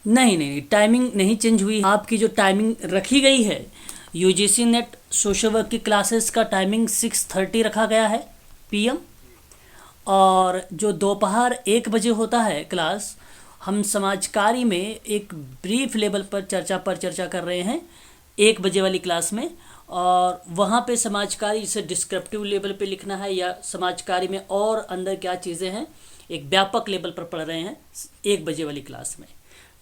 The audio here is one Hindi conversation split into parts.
नहीं नहीं, टाइमिंग नहीं चेंज हुई। आपकी जो टाइमिंग रखी गई है यूजीसी नेट सोशल वर्क की क्लासेस का टाइमिंग 6:30 रखा गया है पीएम। जी। और जो दोपहर 1 बजे होता है क्लास, हम समाज कार्य में एक ब्रीफ लेवल पर चर्चा कर रहे हैं 1 बजे वाली क्लास में। और वहाँ पे समाज कार्य जिसे डिस्क्रिप्टिव लेवल पे लिखना है या समाज कार्य में और अंदर क्या चीज़ें हैं एक व्यापक लेवल पर पढ़ रहे हैं 1 बजे वाली क्लास में।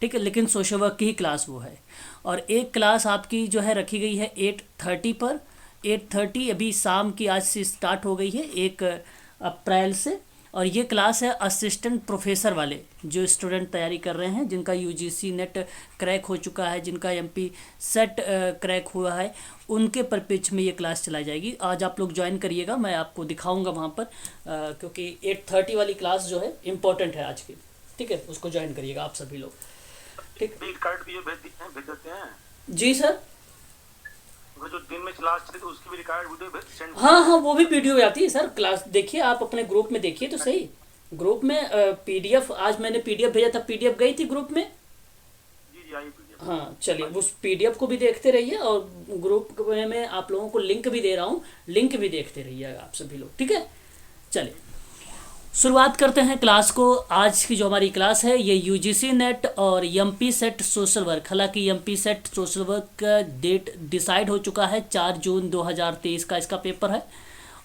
ठीक है, लेकिन सोशल वर्क की ही क्लास वो है। और एक क्लास आपकी जो है रखी गई है 8:30 पर। 8:30 अभी शाम की आज से स्टार्ट हो गई है 1 अप्रैल से। और ये क्लास है असिस्टेंट प्रोफेसर वाले जो स्टूडेंट तैयारी कर रहे हैं, जिनका यूजीसी नेट क्रैक हो चुका है, जिनका एमपी सेट क्रैक हुआ है, उनके परपेच में ये क्लास चलाई जाएगी। आज आप लोग ज्वाइन करिएगा, मैं आपको दिखाऊंगा वहाँ पर क्योंकि 8:30 वाली क्लास जो है इम्पोर्टेंट है आज की। ठीक है, उसको ज्वाइन करिएगा आप सभी लोग। ठीक। बिल कार्ड भी ये भेज देते हैं। जी सर। वो जो दिन में क्लास चली तो उसकी भी रिकॉर्ड वीडियो सेंड हाँ करते हाँ, हैं। वो भी वीडियो आती है सर। क्लास देखिए, आप अपने ग्रुप में देखिए तो सही। ग्रुप में पीडीएफ आज मैंने पीडीएफ भेजा था, पीडीएफ गई थी ग्रुप में। जी जी, आई पीडीएफ। हाँ चलिए, उस पीडीएफ को भी देखते रहिए और ग्रुप में मैं आप लोगों को लिंक भी दे रहा हूँ, लिंक भी देखते रहिएगा आप सभी लोग। ठीक है, चलिए शुरुआत करते हैं क्लास को। आज की जो हमारी क्लास है ये यूजीसी नेट और एमपी सेट सोशल वर्क। हालांकि एमपी सेट सोशल वर्क का डेट डिसाइड हो चुका है, 4 जून 2023 का इसका पेपर है।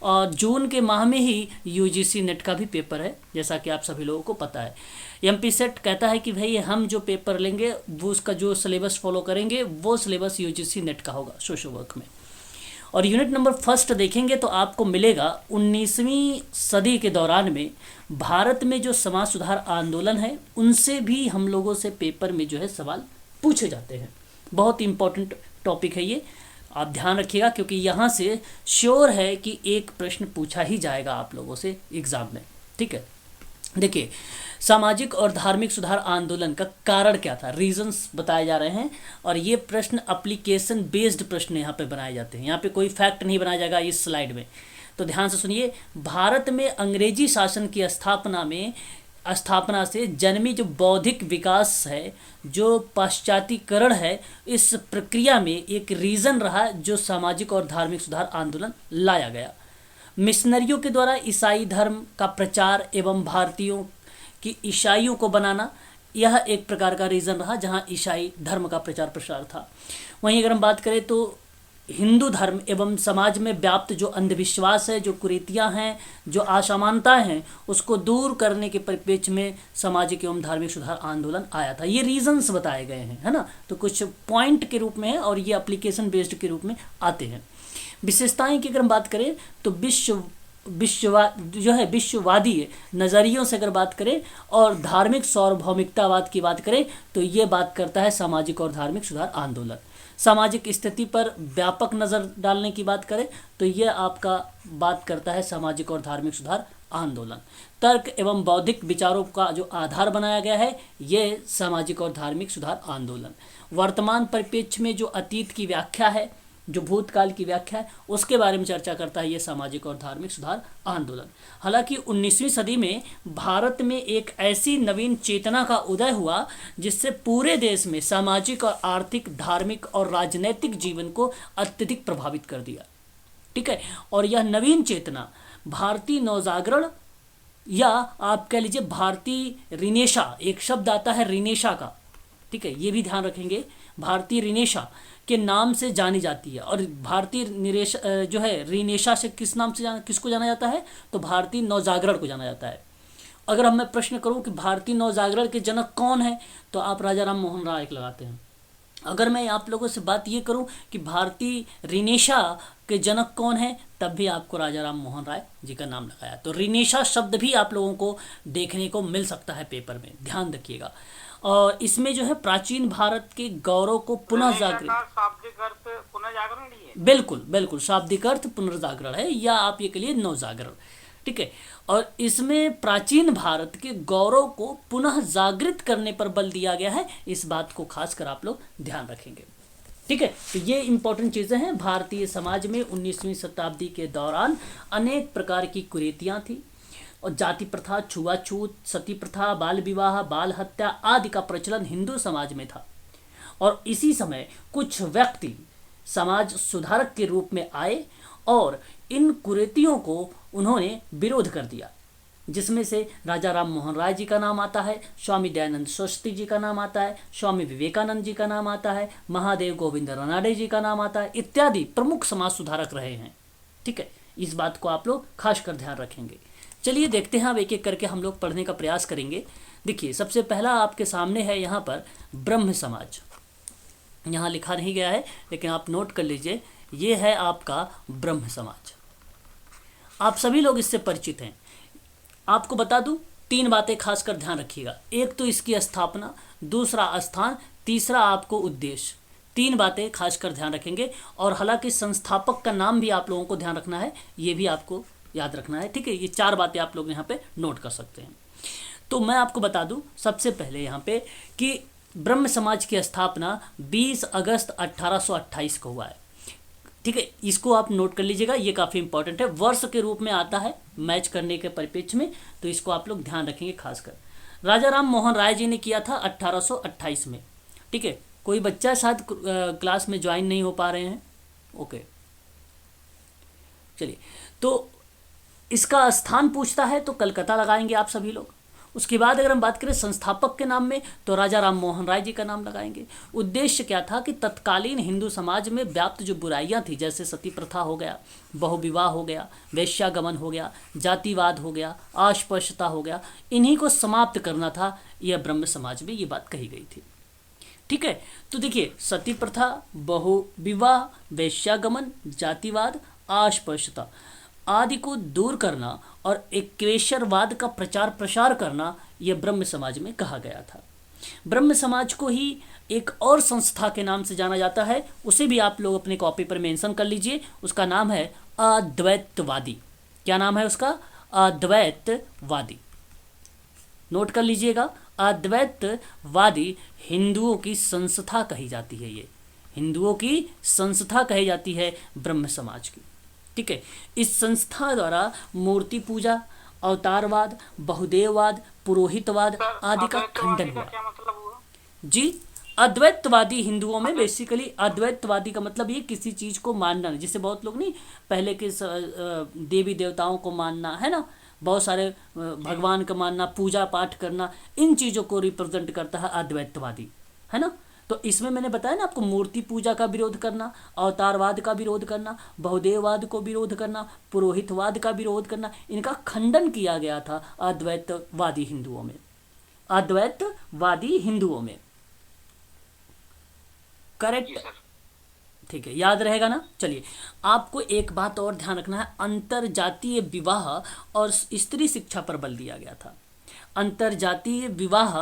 और जून के माह में ही यूजीसी नेट का भी पेपर है, जैसा कि आप सभी लोगों को पता है। एमपी सेट कहता है कि भाई हम जो पेपर लेंगे वो उसका जो सिलेबस फॉलो करेंगे वो सिलेबस यूजीसी नेट का होगा सोशल वर्क में। और यूनिट नंबर फर्स्ट देखेंगे तो आपको मिलेगा 19वीं सदी के दौरान में भारत में जो समाज सुधार आंदोलन है उनसे भी हम लोगों से पेपर में जो है सवाल पूछे जाते हैं। बहुत इंपॉर्टेंट टॉपिक है ये, आप ध्यान रखिएगा क्योंकि यहाँ से श्योर है कि एक प्रश्न पूछा ही जाएगा आप लोगों से एग्जाम में। ठीक है, देखिए सामाजिक और धार्मिक सुधार आंदोलन का कारण क्या था, रीजंस बताए जा रहे हैं। और ये प्रश्न एप्लीकेशन बेस्ड प्रश्न यहाँ पे बनाए जाते हैं, यहाँ पे कोई फैक्ट नहीं बनाया जाएगा इस स्लाइड में। तो ध्यान से सुनिए, भारत में अंग्रेजी शासन की स्थापना से जन्मी जो बौद्धिक विकास है, जो पाश्चातीकरण है, इस प्रक्रिया में एक रीज़न रहा जो सामाजिक और धार्मिक सुधार आंदोलन लाया गया। मिशनरियों के द्वारा ईसाई धर्म का प्रचार एवं भारतीयों की ईसाइयों को बनाना, यह एक प्रकार का रीज़न रहा जहां ईसाई धर्म का प्रचार प्रसार था। वहीं अगर हम बात करें तो हिंदू धर्म एवं समाज में व्याप्त जो अंधविश्वास है, जो कुरीतियां हैं, जो असमानताएं हैं, उसको दूर करने के परिप्रेक्ष्य में सामाजिक एवं धार्मिक सुधार आंदोलन आया था। ये रीजंस बताए गए हैं, है ना। तो कुछ पॉइंट के रूप में है और ये एप्लीकेशन बेस्ड के रूप में आते हैं। विशेषताएं की अगर हम बात करें तो विश्ववादी नज़रियों से अगर बात करें और धार्मिक सार्वभौमिकतावाद की बात करें तो ये बात करता है सामाजिक और धार्मिक सुधार आंदोलन। सामाजिक स्थिति पर व्यापक नज़र डालने की बात करें तो ये आपका बात करता है सामाजिक और धार्मिक सुधार आंदोलन। तर्क एवं बौद्धिक विचारों का जो आधार बनाया गया है ये सामाजिक और धार्मिक सुधार आंदोलन। वर्तमान परिप्रेक्ष्य में जो अतीत की व्याख्या है, जो भूतकाल की व्याख्या है, उसके बारे में चर्चा करता है ये सामाजिक और धार्मिक सुधार आंदोलन। हालांकि 19वीं सदी में भारत में एक ऐसी नवीन चेतना का उदय हुआ जिससे पूरे देश में सामाजिक और आर्थिक, धार्मिक और राजनैतिक जीवन को अत्यधिक प्रभावित कर दिया। ठीक है, और यह नवीन चेतना भारतीय नवजागरण या आप कह लीजिए भारतीय रिनेशा, एक शब्द आता है रिनेशा का, ठीक है, ये भी ध्यान रखेंगे, भारतीय रिनेशा के नाम से जानी जाती है। और भारतीय निरेश जो है रिनेशा से किसको जाना जाता है, तो भारतीय नवजागरण को जाना जाता है। अगर मैं प्रश्न करूं कि भारतीय नवजागरण के जनक कौन है तो आप राजा राम मोहन राय लगाते हैं। अगर मैं आप लोगों से बात ये करूं कि भारतीय रिनेशा के जनक कौन है तब भी आपको राजा राम मोहन राय जी का नाम लगाया। तो रिनेशा शब्द भी आप लोगों को देखने को मिल सकता है पेपर में, ध्यान रखिएगा। और इसमें जो है प्राचीन भारत के गौरव को पुनः जागृत, शाब्दिक अर्थ पुनर्जागरण ही है। बिल्कुल बिल्कुल, शाब्दिक अर्थ पुनर्जागरण है या आप ये के लिए नवजागरण। ठीक है, और इसमें प्राचीन भारत के गौरव को पुनः जागृत करने पर बल दिया गया है, इस बात को खासकर आप लोग ध्यान रखेंगे। ठीक है, तो ये इंपॉर्टेंट चीज़ें हैं। भारतीय समाज में 19वीं शताब्दी के दौरान अनेक प्रकार की कुरीतियाँ थी और जाति प्रथा, छुआछूत, सती प्रथा, बाल विवाह, बाल हत्या आदि का प्रचलन हिंदू समाज में था। और इसी समय कुछ व्यक्ति समाज सुधारक के रूप में आए और इन कुरीतियों को उन्होंने विरोध कर दिया, जिसमें से राजा राम मोहन राय जी का नाम आता है, स्वामी दयानंद सरस्वती जी का नाम आता है, स्वामी विवेकानंद जी का नाम आता है, महादेव गोविंद रानडे जी का नाम आता है, इत्यादि प्रमुख समाज सुधारक रहे हैं। ठीक है, इस बात को आप लोग खासकर ध्यान रखेंगे। चलिए देखते हैं, अब एक एक करके हम लोग पढ़ने का प्रयास करेंगे। देखिए, सबसे पहला आपके सामने है यहाँ पर ब्रह्म समाज। यहाँ लिखा नहीं गया है लेकिन आप नोट कर लीजिए, ये है आपका ब्रह्म समाज। आप सभी लोग इससे परिचित हैं। आपको बता दूं, 3 बातें खासकर ध्यान रखिएगा। एक तो इसकी स्थापना, दूसरा स्थान, तीसरा आपको उद्देश्य। 3 बातें खासकर ध्यान रखेंगे। और हालांकि संस्थापक का नाम भी आप लोगों को ध्यान रखना है, ये भी आपको याद रखना है। ठीक है, ये 4 बातें आप लोग यहाँ पे नोट कर सकते हैं। तो मैं आपको बता दूं सबसे पहले यहाँ पे कि ब्रह्म समाज की स्थापना 20 अगस्त 1828 को हुआ है। ठीक है, इसको आप नोट कर लीजिएगा, ये काफ़ी इंपॉर्टेंट है, वर्ष के रूप में आता है मैच करने के परिप्रेक्ष्य में, तो इसको आप लोग ध्यान रखेंगे खासकर। राजा राम मोहन राय जी ने किया था 1828 में। ठीक है, कोई बच्चा शायद क्लास में ज्वाइन नहीं हो पा रहे हैं। ओके, चलिए, तो इसका स्थान पूछता है तो कलकत्ता लगाएंगे आप सभी लोग। उसके बाद अगर हम बात करें संस्थापक के नाम में, तो राजा राम मोहन राय जी का नाम लगाएंगे। उद्देश्य क्या था कि तत्कालीन हिंदू समाज में व्याप्त जो बुराइयां थी, जैसे सती प्रथा हो गया, बहुविवाह हो गया, वेश्यागमन हो गया, जातिवाद हो गया, अस्पृश्यता हो गया, इन्हीं को समाप्त करना था। यह ब्रह्म समाज में ये बात कही गई थी। ठीक है, तो देखिए, सती प्रथा, बहुविवाह, वेश्यागमन, जातिवाद, अस्पृश्यता आदि को दूर करना और एकेश्वरवाद का प्रचार प्रसार करना, यह ब्रह्म समाज में कहा गया था। ब्रह्म समाज को ही एक और संस्था के नाम से जाना जाता है, उसे भी आप लोग अपने कॉपी पर मेंशन कर लीजिए। उसका नाम है अद्वैतवादी। क्या नाम है उसका? अद्वैतवादी। नोट कर लीजिएगा, अद्वैतवादी हिंदुओं की संस्था कही जाती है। ये हिंदुओं की संस्था कही जाती है ब्रह्म समाज की। ठीक है, इस संस्था द्वारा मूर्ति पूजा, अवतारवाद, बहुदेववाद, पुरोहितवाद आदि का खंडन हुआ। क्या मतलब हुआ? जी, अद्वैतवादी हिंदुओं में बेसिकली अद्वैतवादी का मतलब ये किसी चीज को मानना नहीं। जैसे बहुत लोग नहीं, पहले के देवी देवताओं को मानना है ना, बहुत सारे भगवान का मानना, पूजा पाठ करना, इन चीजों को रिप्रेजेंट करता है अद्वैतवादी, है ना। तो इसमें मैंने बताया ना आपको, मूर्ति पूजा का विरोध करना, अवतारवाद का विरोध करना, बहुदेववाद को विरोध करना, पुरोहितवाद का विरोध करना, इनका खंडन किया गया था अद्वैतवादी हिंदुओं में। अद्वैतवादी हिंदुओं में, करेक्ट? ठीक है, याद रहेगा ना। चलिए, आपको एक बात और ध्यान रखना है, अंतरजातीय विवाह और स्त्री शिक्षा पर बल दिया गया था। अंतरजातीय विवाह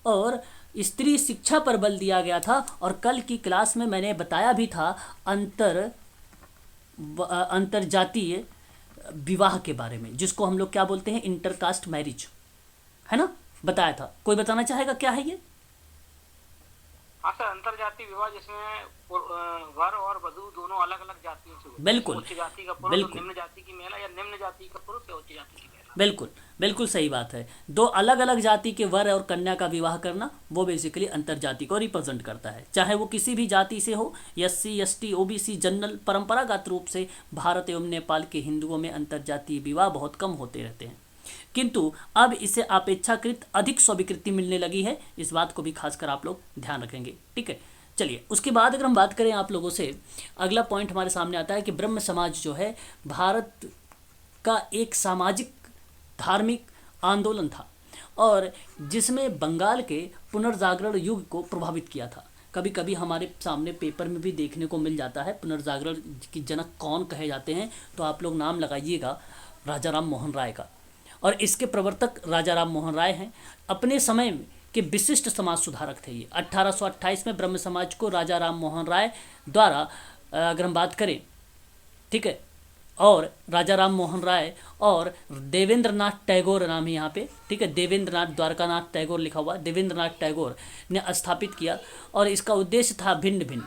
और स्त्री शिक्षा पर बल दिया गया था। और कल की क्लास में मैंने बताया भी था अंतरजातीय विवाह के बारे में, जिसको हम लोग क्या बोलते हैं, इंटरकास्ट मैरिज, है ना, बताया था। कोई बताना चाहेगा क्या है ये? हाँ सर, अंतरजातीय विवाह जिसमें वर और वधू दोनों अलग अलग जातियों से होते हैं। बिल्कुल, उच्च जाति का पुरुष, बिल्कुल, निम्न जाति की महिला, या निम्न जाति का पुरुष या उच्च जाति की महिला। बिल्कुल बिल्कुल सही बात है। 2 अलग अलग जाति के वर और कन्या का विवाह करना, वो बेसिकली अंतरजाति को रिप्रेजेंट करता है, चाहे वो किसी भी जाति से हो, SC ST OBC जनरल। परंपरागत रूप से भारत एवं नेपाल के हिंदुओं में अंतरजातीय विवाह बहुत कम होते रहते हैं, किंतु अब इसे अपेक्षाकृत अधिक स्वीकृति मिलने लगी है। इस बात को भी खासकर आप लोग ध्यान रखेंगे। ठीक है, चलिए, उसके बाद अगर हम बात करें आप लोगों से, अगला पॉइंट हमारे सामने आता है कि ब्रह्म समाज जो है भारत का एक सामाजिक धार्मिक आंदोलन था, और जिसमें बंगाल के पुनर्जागरण युग को प्रभावित किया था। कभी कभी हमारे सामने पेपर में भी देखने को मिल जाता है पुनर्जागरण की जनक कौन कहे जाते हैं, तो आप लोग नाम लगाइएगा राजा राम मोहन राय का। और इसके प्रवर्तक राजा राम मोहन राय हैं। अपने समय के विशिष्ट समाज सुधारक थे ये। 1828 में ब्रह्म समाज को राजा राम मोहन राय द्वारा, अगर हम बात करें, ठीक है, और राजा राम मोहन राय और देवेंद्र नाथ टैगोर नाम है यहाँ पे, ठीक है, देवेंद्र नाथ, द्वारकानाथ टैगोर लिखा हुआ, देवेंद्र नाथ टैगोर ने स्थापित किया। और इसका उद्देश्य था भिन्न भिन्न,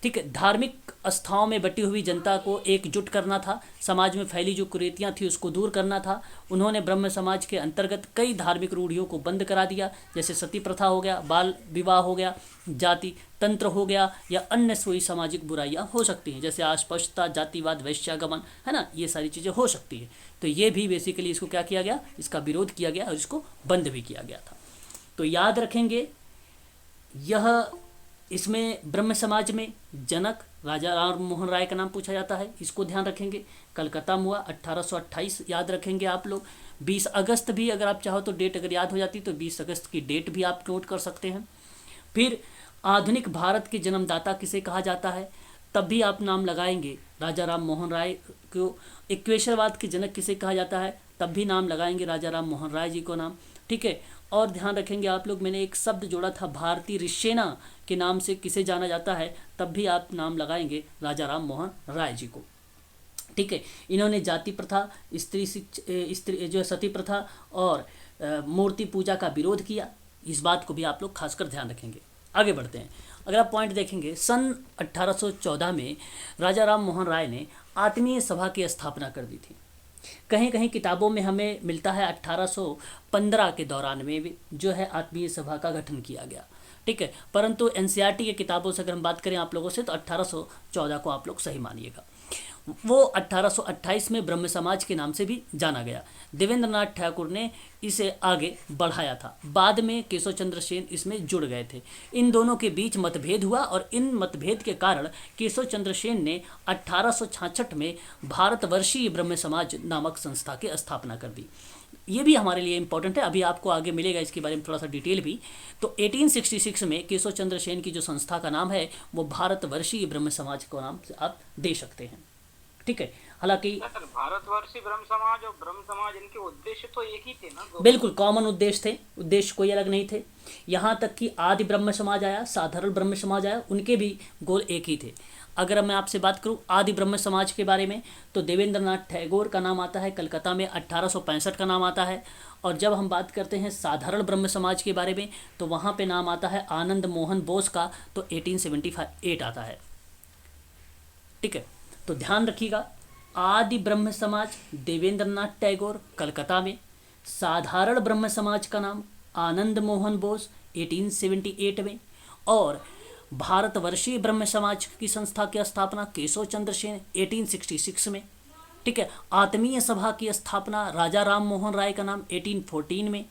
ठीक है। धार्मिक आस्थाओं में बटी हुई जनता को एकजुट करना था, समाज में फैली जो कुरीतियाँ थी उसको दूर करना था। उन्होंने ब्रह्म समाज के अंतर्गत कई धार्मिक रूढ़ियों को बंद करा दिया, जैसे सती प्रथा हो गया, बाल विवाह हो गया, जाति तंत्र हो गया, या अन्य कोई सामाजिक बुराइयां हो सकती हैं जैसे अस्पृश्यता, जातिवाद, वैश्यागमन, है ना, ये सारी चीज़ें हो सकती हैं। तो ये भी बेसिकली इसको क्या किया गया, इसका विरोध किया गया और इसको बंद भी किया गया था। तो याद रखेंगे यह, इसमें ब्रह्म समाज में जनक राजा राम मोहन राय का नाम पूछा जाता है, इसको ध्यान रखेंगे। कलकत्ता में हुआ 1828 याद रखेंगे आप लोग। 20 अगस्त भी अगर आप चाहो तो डेट अगर याद हो जाती तो 20 अगस्त की डेट भी आप नोट कर सकते हैं। फिर आधुनिक भारत के जन्मदाता किसे कहा जाता है, तब भी आप नाम लगाएंगे राजा राम मोहन राय को। इक्वेशरवाद के जनक किसे कहा जाता है, तब भी नाम लगाएंगे राजा राम मोहन राय जी को नाम, ठीक है। और ध्यान रखेंगे आप लोग, मैंने एक शब्द जोड़ा था भारतीय ऋषिसेना के नाम से किसे जाना जाता है, तब भी आप नाम लगाएंगे राजा राम मोहन राय जी को, ठीक है। इन्होंने जाति प्रथा, स्त्री जो सती प्रथा और मूर्ति पूजा का विरोध किया। इस बात को भी आप लोग खासकर ध्यान रखेंगे। आगे बढ़ते हैं। अगर आप पॉइंट देखेंगे, सन 1814 में राजा राम मोहन राय ने आत्मीय सभा की स्थापना कर दी थी। कहीं कहीं किताबों में हमें मिलता है 1815 के दौरान में भी जो है आत्मीय सभा का गठन किया गया, ठीक है। परंतु एनसीईआरटी की किताबों से अगर हम बात करें आप लोगों से तो 1814 को आप लोग सही मानिएगा। वो 1828 में ब्रह्म समाज के नाम से भी जाना गया। देवेंद्र नाथ ठाकुर ने इसे आगे बढ़ाया था। बाद में केशव चंद्र सेन इसमें जुड़ गए थे। इन दोनों के बीच मतभेद हुआ और इन मतभेद के कारण केशव चंद्र सेन ने 1866 में भारतवर्षीय ब्रह्म समाज नामक संस्था की स्थापना कर दी। ये भी हमारे लिए इम्पोर्टेंट है, अभी आपको आगे मिलेगा इसके बारे में थोड़ा सा डिटेल भी। तो 1866 में केशव चंद्र सेन की जो संस्था का नाम है वो भारतवर्षीय ब्रह्म समाज को नाम से आप दे सकते हैं, ठीक है। हालांकि भारतवर्षीय ब्रह्म समाज और ब्रह्म समाज इनके उद्देश्य तो एक ही थे ना, बिल्कुल कॉमन उद्देश्य थे, उद्देश्य कोई अलग नहीं थे। यहाँ तक कि आदि ब्रह्म समाज आया, साधारण ब्रह्म समाज आया, उनके भी गोल एक ही थे। अगर मैं आपसे बात करूं आदि ब्रह्म समाज के बारे में तो देवेंद्र नाथ टैगोर का नाम आता है, कलकत्ता में 1865 का नाम आता है। और जब हम बात करते हैं साधारण ब्रह्म समाज के बारे में तो वहाँ पे नाम आता है आनंद मोहन बोस का, तो 1878 आता है, ठीक है। तो ध्यान रखिएगा, आदि ब्रह्म समाज देवेंद्र नाथ टैगोर कलकत्ता में, साधारण ब्रह्म समाज का नाम आनंद मोहन बोस 1878 में, और भारतवर्षीय ब्रह्म समाज की संस्था की स्थापना केशव चंद्र सेन 1866 में, ठीक है। आत्मीय सभा की स्थापना राजा राम मोहन राय का नाम 1814 में।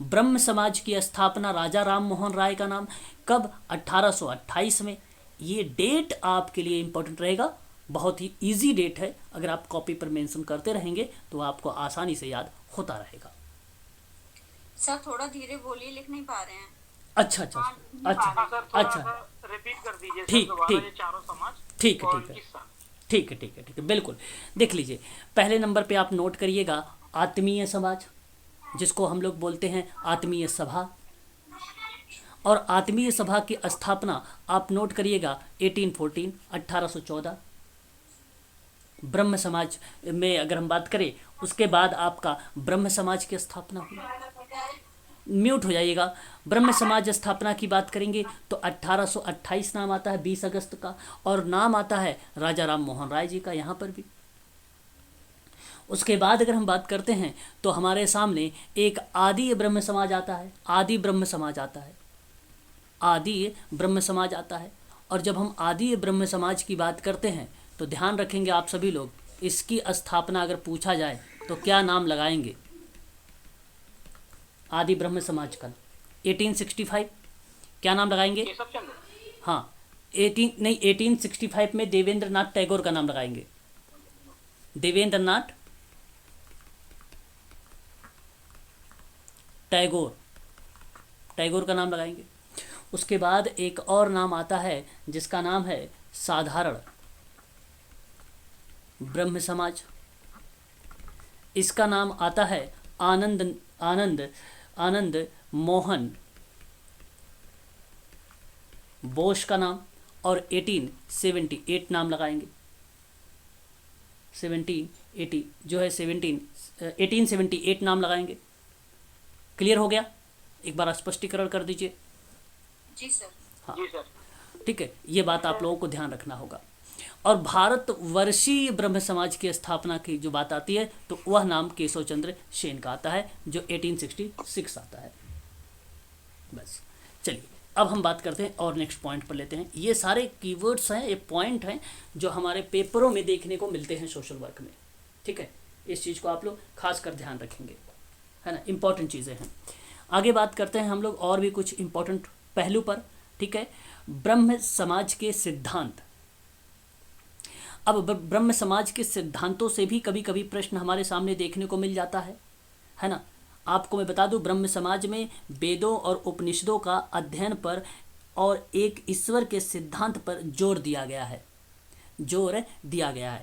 ब्रह्म समाज की स्थापना राजा राम मोहन राय का नाम कब, 1828 में। ये डेट आपके लिए इंपॉर्टेंट रहेगा, बहुत ही इजी डेट है। अगर आप कॉपी पर मेंशन करते रहेंगे तो आपको आसानी से याद होता रहेगा। सर थोड़ा धीरे बोलिए, लिख नहीं पा रहे हैं। अच्छा अच्छा अच्छा अच्छा, रिपीट कर दीजिए। ठीक ठीक चारों समाज, ठीक है ठीक है ठीक है ठीक है ठीक है, बिल्कुल। देख लीजिए, पहले नंबर पे आप नोट करिएगा आत्मीय समाज, जिसको हम लोग बोलते हैं आत्मीय सभा। और आत्मीय सभा की स्थापना आप नोट करिएगा 1814 1814। ब्रह्म समाज में अगर हम बात करें उसके बाद आपका ब्रह्म समाज की स्थापना हुई। म्यूट हो जाइएगा। ब्रह्म समाज स्थापना की बात करेंगे तो 1828 नाम आता है 20 अगस्त का, और नाम आता है राजा राम मोहन राय जी का यहाँ पर भी। उसके बाद अगर हम बात करते हैं तो हमारे सामने एक आदि ब्रह्म समाज आता है, आदि ब्रह्म समाज आता है, आदि ब्रह्म समाज आता है। और जब हम आदि ब्रह्म समाज की बात करते हैं तो ध्यान रखेंगे आप सभी लोग, इसकी स्थापना अगर पूछा जाए तो क्या नाम लगाएंगे आदि ब्रह्म समाज का? 1865 क्या नाम लगाएंगे? हाँ 1865 में देवेंद्र नाथ टैगोर का नाम लगाएंगे, देवेंद्र नाथ टैगोर, टैगोर का नाम लगाएंगे। उसके बाद एक और नाम आता है जिसका नाम है साधारण ब्रह्म समाज। इसका नाम आता है आनंद आनंद आनंद मोहन बोस का नाम, और 1878 नाम लगाएंगे। 1780 जो है 1878 नाम लगाएंगे। क्लियर हो गया? एक बार स्पष्टीकरण कर दीजिए। जी सर। हाँ। जी सर। ठीक है, ये बात आप लोगों को ध्यान रखना होगा। और भारतवर्षीय ब्रह्म समाज की स्थापना की जो बात आती है तो वह नाम केशव चंद्र सेन का आता है, जो 1866 आता है। बस चलिए, अब हम बात करते हैं और नेक्स्ट पॉइंट पर लेते हैं। ये सारे कीवर्ड्स हैं, ये पॉइंट हैं जो हमारे पेपरों में देखने को मिलते हैं सोशल वर्क में। ठीक है, इस चीज़ को आप लोग खास कर ध्यान रखेंगे, है ना, इंपॉर्टेंट चीज़ें हैं। आगे बात करते हैं हम लोग और भी कुछ इंपॉर्टेंट पहलू पर। ठीक है, ब्रह्म समाज के सिद्धांत। अब ब्रह्म समाज के सिद्धांतों से भी कभी कभी प्रश्न हमारे सामने देखने को मिल जाता है ना। आपको मैं बता दूं, ब्रह्म समाज में वेदों और उपनिषदों का अध्ययन पर और एक ईश्वर के सिद्धांत पर जोर दिया गया है,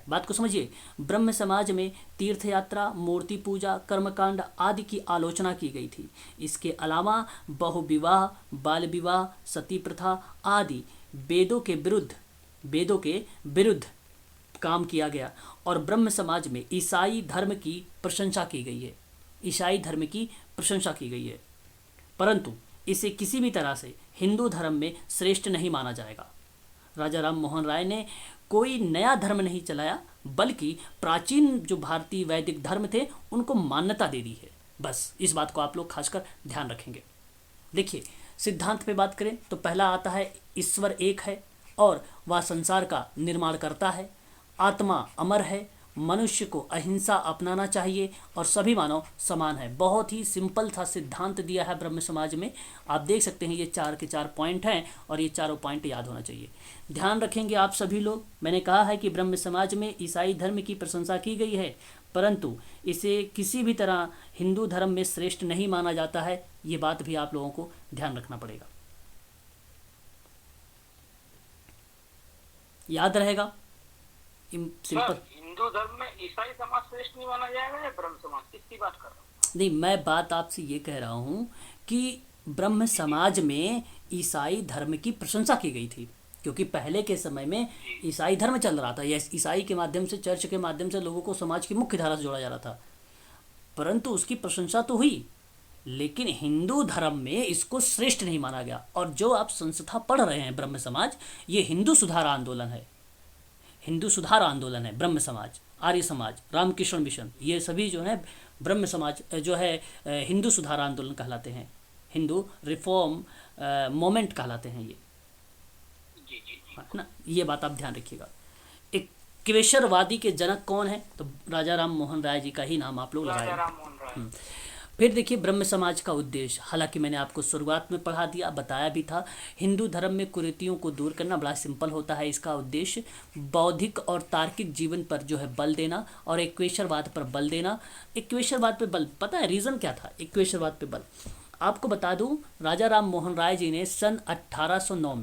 बात को समझिए। ब्रह्म समाज में तीर्थ यात्रा, मूर्ति पूजा, कर्मकांड आदि की आलोचना की गई थी। इसके अलावा बहुविवाह, बाल विवाह, सती प्रथा आदि वेदों के विरुद्ध काम किया गया। और ब्रह्म समाज में ईसाई धर्म की प्रशंसा की गई है, परंतु इसे किसी भी तरह से हिंदू धर्म में श्रेष्ठ नहीं माना जाएगा। राजा राम मोहन राय ने कोई नया धर्म नहीं चलाया, बल्कि प्राचीन जो भारतीय वैदिक धर्म थे उनको मान्यता दे दी है। बस इस बात को आप लोग खासकर ध्यान रखेंगे। देखिए, सिद्धांत पे बात करें तो पहला आता है ईश्वर एक है और वह संसार का निर्माण करता है। आत्मा अमर है, मनुष्य को अहिंसा अपनाना चाहिए और सभी मानव समान है। बहुत ही सिंपल सा सिद्धांत दिया है ब्रह्म समाज में। आप देख सकते हैं ये 4 के 4 पॉइंट हैं और ये चारों पॉइंट याद होना चाहिए। ध्यान रखेंगे आप सभी लोग। मैंने कहा है कि ब्रह्म समाज में ईसाई धर्म की प्रशंसा की गई है, परंतु इसे किसी भी तरह हिंदू धर्म में श्रेष्ठ नहीं माना जाता है। ये बात भी आप लोगों को ध्यान रखना पड़ेगा, याद रहेगा। सिंपल। हिंदू धर्म में ईसाई समाज श्रेष्ठ नहीं माना जाएगा या ब्रह्म समाज, किसकी बात कर रहा हूँ? नहीं, मैं बात आपसे ये कह रहा हूँ कि ब्रह्म समाज में ईसाई धर्म की प्रशंसा की गई थी, क्योंकि पहले के समय में ईसाई धर्म चल रहा था। यह ईसाई के माध्यम से, चर्च के माध्यम से लोगों को समाज की मुख्य धारा से जोड़ा जा रहा था, परंतु उसकी प्रशंसा तो हुई, लेकिन हिंदू धर्म में इसको श्रेष्ठ नहीं माना गया। और जो आप संस्था पढ़ रहे हैं ब्रह्म समाज, ये हिंदू सुधार आंदोलन है। ब्रह्म समाज, आर्य समाज, रामकृष्ण मिशन, ये सभी जो है ब्रह्म समाज जो है हिंदू सुधार आंदोलन कहलाते हैं, हिंदू रिफॉर्म मोमेंट कहलाते हैं ये, है ना। ये बात आप ध्यान रखिएगा। एक क्वेशरवादी के जनक कौन है? तो राजा राम मोहन राय जी का ही नाम आप लोग लगाएंगे। फिर देखिए, ब्रह्म समाज का उद्देश्य, हालांकि मैंने आपको शुरुआत में पढ़ा दिया, बताया भी था। हिंदू धर्म में कुरीतियों को दूर करना बड़ा सिंपल होता है। इसका उद्देश्य बौद्धिक और तार्किक जीवन पर जो है बल देना और इक्वेशरवाद पर बल देना। इक्वेशरवाद पे बल, पता है रीज़न क्या था इक्वेशरवाद पे बल? आपको बता दूं, राजा राम मोहन राय जी ने सन 1809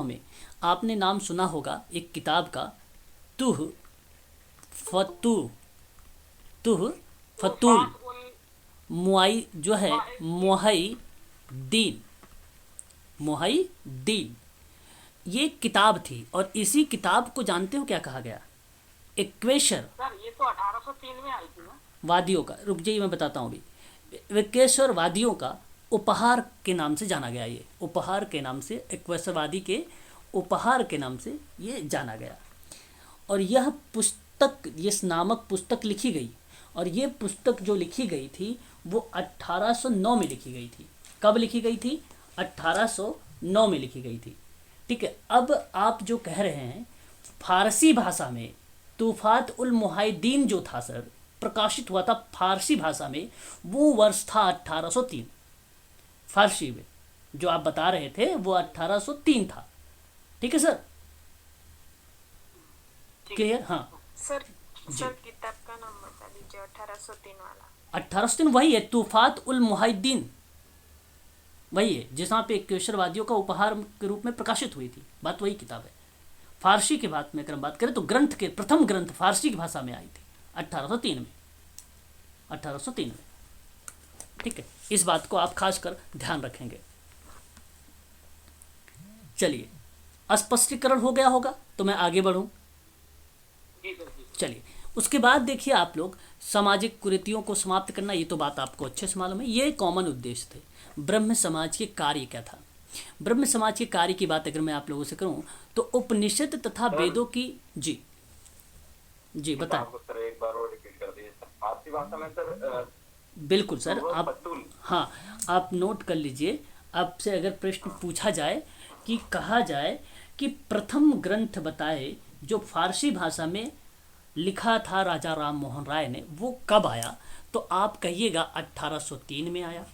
में आपने नाम सुना होगा एक किताब का, तुह फतूल मुआई जो है मुहाइदीन, ये किताब थी। और इसी किताब को जानते हो क्या कहा गया? इक्वेशर ये तो 1803 में आई थी ना? वादियों का, रुक जाइए मैं बताता हूँ अभी। इक्वेशरवादियों का उपहार के नाम से जाना गया। ये उपहार के नाम से, इक्वेशरवादी के उपहार के नाम से ये जाना गया। और यह पुस्तक, इस नामक पुस्तक लिखी गई, और ये पुस्तक जो लिखी गई थी वो 1809 में लिखी गई थी। कब लिखी गई थी? 1809 में लिखी गई थी। ठीक है, अब आप जो कह रहे हैं फारसी भाषा में तूफात उल मुहाइदीन जो था सर, प्रकाशित हुआ था फारसी भाषा में, वो वर्ष था 1803। फारसी में जो आप बता रहे थे वो 1803 था। ठीक है सर, क्लियर? हाँ सर, किताब का नाम बता दीजिए। 1803 वाला? 1803 वही है, तूफात उल मुहाइदीन, वही है जिसमें पे इक्वेशरवादियों का उपहार के रूप में प्रकाशित हुई थी। बात वही किताब है। फारसी की बात में अगर हम बात करें तो ग्रंथ के प्रथम ग्रंथ फारसी की भाषा में आई थी 1803 में। ठीक है, इस बात को आप खासकर ध्यान रखेंगे। चलिए, स्पष्टीकरण हो गया होगा तो मैं आगे बढ़ूं। चलिए, उसके बाद देखिए आप लोग, सामाजिक कुरीतियों को समाप्त करना, ये तो बात आपको अच्छे से मालूम है, ये कॉमन उद्देश्य थे। ब्रह्म समाज के कार्य क्या था? ब्रह्म समाज के कार्य की बात अगर मैं आप लोगों से करूं तो उपनिषद तथा वेदों की जी जी बताएं। सर एक बार और रिपीट कर दीजिए सर, फारसी भाषा में सर। बिल्कुल सर, आप पतुल। हाँ, आप नोट कर लीजिए। आपसे अगर प्रश्न पूछा जाए कि कहा जाए कि प्रथम ग्रंथ बताए जो फारसी भाषा में लिखा था राजा राम मोहन राय ने, वो कब आया, तो आप कहिएगा 1803 में आया।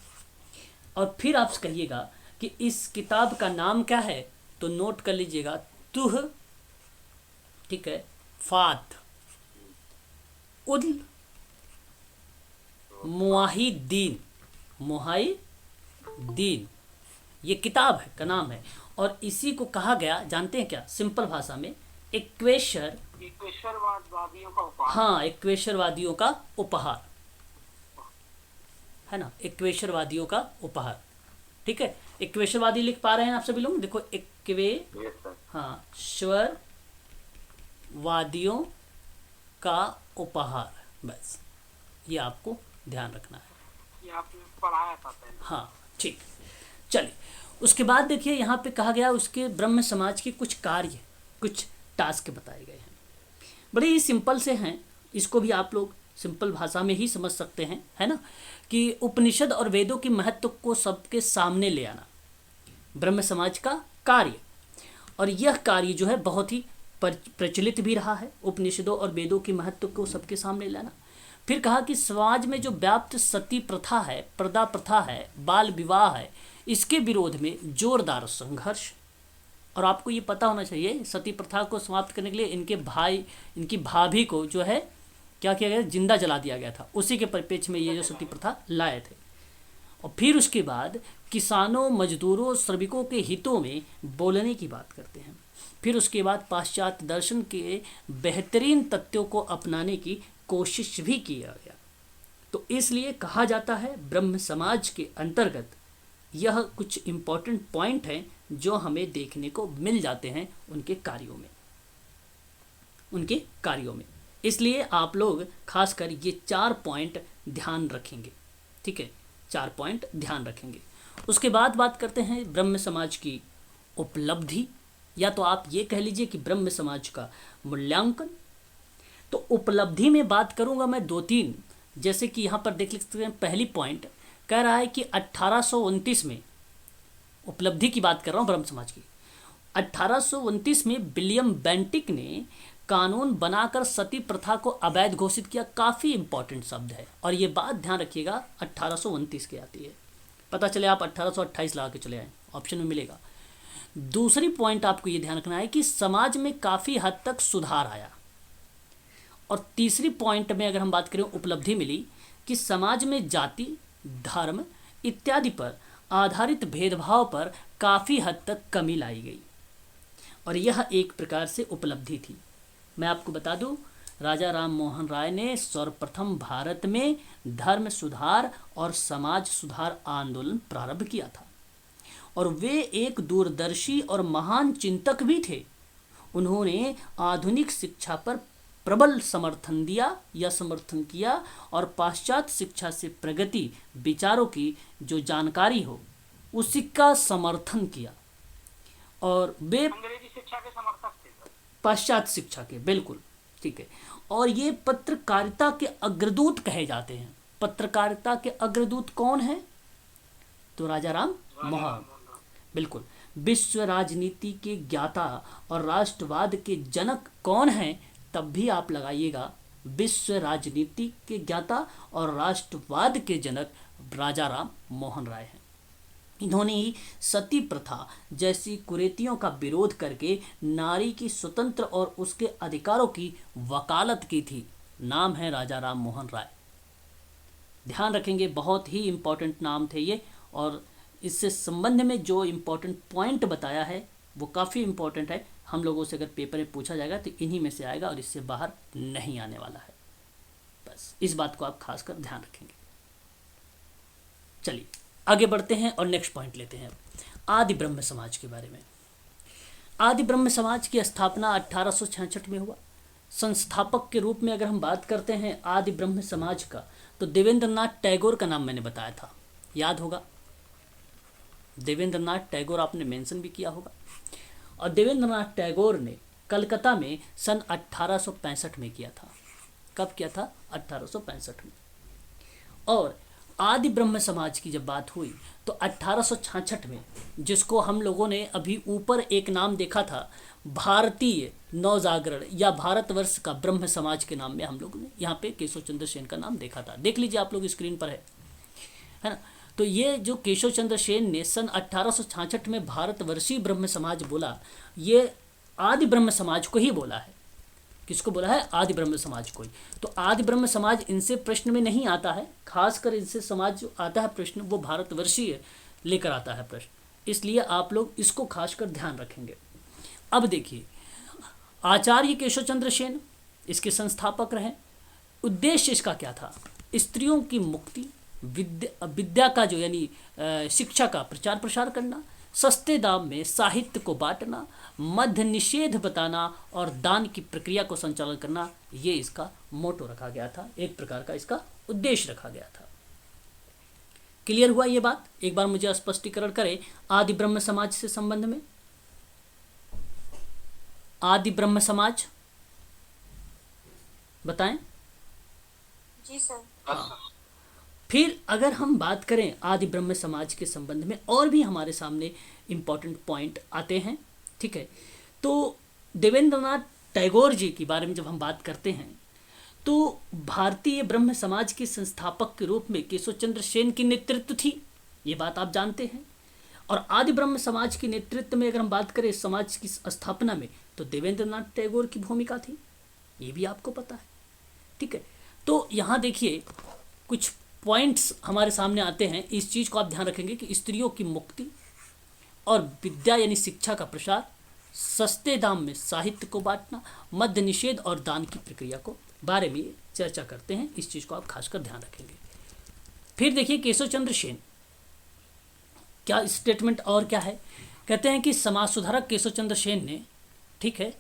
और फिर आप कहिएगा कि इस किताब का नाम क्या है, तो नोट कर लीजिएगा तुह, ठीक है, फात उल मुआहिदीन, मुआहिदीन ये किताब है का नाम है। और इसी को कहा गया, जानते हैं क्या, सिंपल भाषा में इक्वेश्वरवादियों का उपहार। हाँ, इक्वेश्वरवादियों का उपहार है ना, इक्वेश्वरवादियों का उपहार। ठीक है, इक्वेश्वरवादी लिख पा रहे हैं आप सभी लोग, देखो हाँ, स्वरवादियों का उपहार, बस ये आपको ध्यान रखना है। ये आपने पढ़ाया था पहले। हाँ ठीक, चलिए उसके बाद देखिए यहाँ पे कहा गया उसके ब्रह्म समाज के कुछ कार्य, कुछ टास्क बताए गए हैं, बड़े ही सिंपल से हैं, इसको भी आप लोग सिंपल भाषा में ही समझ सकते हैं, है ना, कि उपनिषद और वेदों के महत्व को सबके सामने ले आना ब्रह्म समाज का कार्य। और यह कार्य जो है बहुत ही प्रचलित भी रहा है, उपनिषदों और वेदों के महत्व को सबके सामने लाना। फिर कहा कि समाज में जो व्याप्त सती प्रथा है, पर्दा प्रथा है, बाल विवाह है, इसके विरोध में जोरदार संघर्ष। और आपको ये पता होना चाहिए, सती प्रथा को समाप्त करने के लिए इनकी भाभी को जो है क्या किया गया, जिंदा जला दिया गया था, उसी के परिप्रेक्ष्य में ये जो सती प्रथा लाए थे। और फिर उसके बाद किसानों, मजदूरों, श्रमिकों के हितों में बोलने की बात करते हैं। फिर उसके बाद पाश्चात्य दर्शन के बेहतरीन तथ्यों को अपनाने की कोशिश भी किया गया। तो इसलिए कहा जाता है ब्रह्म समाज के अंतर्गत यह कुछ इम्पोर्टेंट पॉइंट हैं जो हमें देखने को मिल जाते हैं उनके कार्यों में। इसलिए आप लोग खासकर ये 4 पॉइंट ध्यान रखेंगे, ठीक है, 4 पॉइंट ध्यान रखेंगे। उसके बाद बात करते हैं ब्रह्म समाज की उपलब्धि, या तो आप ये कह लीजिए कि ब्रह्म समाज का मूल्यांकन। तो उपलब्धि में बात करूंगा मैं 2-3, जैसे कि यहाँ पर देख सकते हैं, पहली पॉइंट कह रहा है कि 1829 में, उपलब्धि की बात कर रहा हूँ ब्रह्म समाज की, 1829 में विलियम बेंटिक ने कानून बनाकर सती प्रथा को अवैध घोषित किया। काफ़ी इंपॉर्टेंट शब्द है, और ये बात ध्यान रखिएगा 1829 की आती है, पता चले आप 1828 लगा के चले आए, ऑप्शन में मिलेगा। दूसरी पॉइंट आपको ये ध्यान रखना है कि समाज में काफ़ी हद तक सुधार आया। और तीसरी पॉइंट में अगर हम बात करें, उपलब्धि मिली कि समाज में जाति, धर्म इत्यादि पर आधारित भेदभाव पर काफ़ी हद तक कमी लाई गई, और यह एक प्रकार से उपलब्धि थी। मैं आपको बता दूं, राजा राम मोहन राय ने सर्वप्रथम भारत में धर्म सुधार और समाज सुधार आंदोलन प्रारंभ किया था, और वे एक दूरदर्शी और महान चिंतक भी थे। उन्होंने आधुनिक शिक्षा पर प्रबल समर्थन किया, और पाश्चात्य शिक्षा से प्रगति विचारों की जो जानकारी हो उसका समर्थन किया। और वे अंग्रेजी शिक्षा के समर्थक थे सर। पाश्चात्य शिक्षा के, बिल्कुल ठीक है। और ये पत्रकारिता के अग्रदूत कहे जाते हैं। पत्रकारिता के अग्रदूत कौन है, तो राजा राम मोहन, बिल्कुल। विश्व राजनीति के ज्ञाता और राष्ट्रवाद के जनक कौन हैं, तब भी आप लगाइएगा, विश्व राजनीति के ज्ञाता और राष्ट्रवाद के जनक राजा राम मोहन राय हैं। इन्होंने ही सती प्रथा जैसी कुरीतियों का विरोध करके नारी की स्वतंत्र और उसके अधिकारों की वकालत की थी। नाम है राजा राम मोहन राय, ध्यान रखेंगे, बहुत ही इम्पोर्टेंट नाम थे ये। और इससे संबंध में जो इम्पोर्टेंट पॉइंट बताया है वो काफ़ी इम्पोर्टेंट है। हम लोगों से अगर पेपर में पूछा जाएगा तो इन्हीं में से आएगा, और इससे बाहर नहीं आने वाला है। बस इस बात को आप खासकर ध्यान रखेंगे। चलिए आगे बढ़ते हैं और नेक्स्ट पॉइंट लेते हैं आदि ब्रह्म समाज के बारे में। आदि ब्रह्म समाज की स्थापना 1866 में हुआ। संस्थापक के रूप में अगर हम बात करते हैं आदि ब्रह्म समाज का, तो देवेंद्र नाथ टैगोर का नाम मैंने बताया था, याद होगा। देवेंद्रनाथ टैगोर आपने मेंशन भी किया होगा। और देवेंद्रनाथ टैगोर ने कलकत्ता में सन 1865 में किया था। कब किया था? 1865 में। और आदि ब्रह्म समाज की जब बात हुई तो 1866 में, जिसको हम लोगों ने अभी ऊपर एक नाम देखा था, भारतीय नवजागरण या भारतवर्ष का ब्रह्म समाज के नाम में हम लोगों ने यहाँ पे केशव चंद्र सेन का नाम देखा था। देख लीजिए आप लोग, स्क्रीन पर है ना। तो ये जो केशव चंद्र सेन ने सन 1866 में भारतवर्षीय ब्रह्म समाज बोला, ये आदि ब्रह्म समाज को ही बोला है। किसको बोला है? आदि ब्रह्म समाज को ही। तो आदि ब्रह्म समाज इनसे प्रश्न में नहीं आता है, खासकर इनसे समाज जो आता है प्रश्न, वो भारतवर्षीय लेकर आता है प्रश्न, इसलिए आप लोग इसको खासकर ध्यान रखेंगे। अब देखिए, आचार्य केशव चंद्र सेन इसके संस्थापक रहे। उद्देश्य इसका क्या था? स्त्रियों की मुक्ति, विद्या का जो यानी शिक्षा का प्रचार प्रसार करना, सस्ते दाम में साहित्य को बांटना, मध्य निषेध बताना और दान की प्रक्रिया को संचालन करना, ये इसका मोटो रखा गया था, एक प्रकार का इसका उद्देश्य रखा गया था। क्लियर हुआ ये बात? एक बार मुझे स्पष्टीकरण करें आदि ब्रह्म समाज से संबंध में। आदि ब्रह्म समाज बताएं। जी सर। हाँ। फिर अगर हम बात करें आदि ब्रह्म समाज के संबंध में, और भी हमारे सामने इम्पॉर्टेंट पॉइंट आते हैं, ठीक है। तो देवेंद्रनाथ टैगोर जी के बारे में जब हम बात करते हैं तो भारतीय ब्रह्म समाज के संस्थापक के रूप में केशव चंद्र सेन की नेतृत्व थी, ये बात आप जानते हैं। और आदि ब्रह्म समाज के नेतृत्व में अगर हम बात करें समाज की स्थापना में, तो देवेंद्रनाथ टैगोर की भूमिका थी, ये भी आपको पता है, ठीक है। तो यहाँ देखिए कुछ पॉइंट्स हमारे सामने आते हैं, इस चीज़ को आप ध्यान रखेंगे कि स्त्रियों की मुक्ति और विद्या यानी शिक्षा का प्रसार, सस्ते दाम में साहित्य को बांटना, मद्य निषेध और दान की प्रक्रिया को बारे में चर्चा करते हैं। इस चीज़ को आप खासकर ध्यान रखेंगे। फिर देखिए केशव चंद्र सेन क्या स्टेटमेंट और क्या है, कहते हैं कि समाज सुधारक केशव चंद्र सेन ने, ठीक है,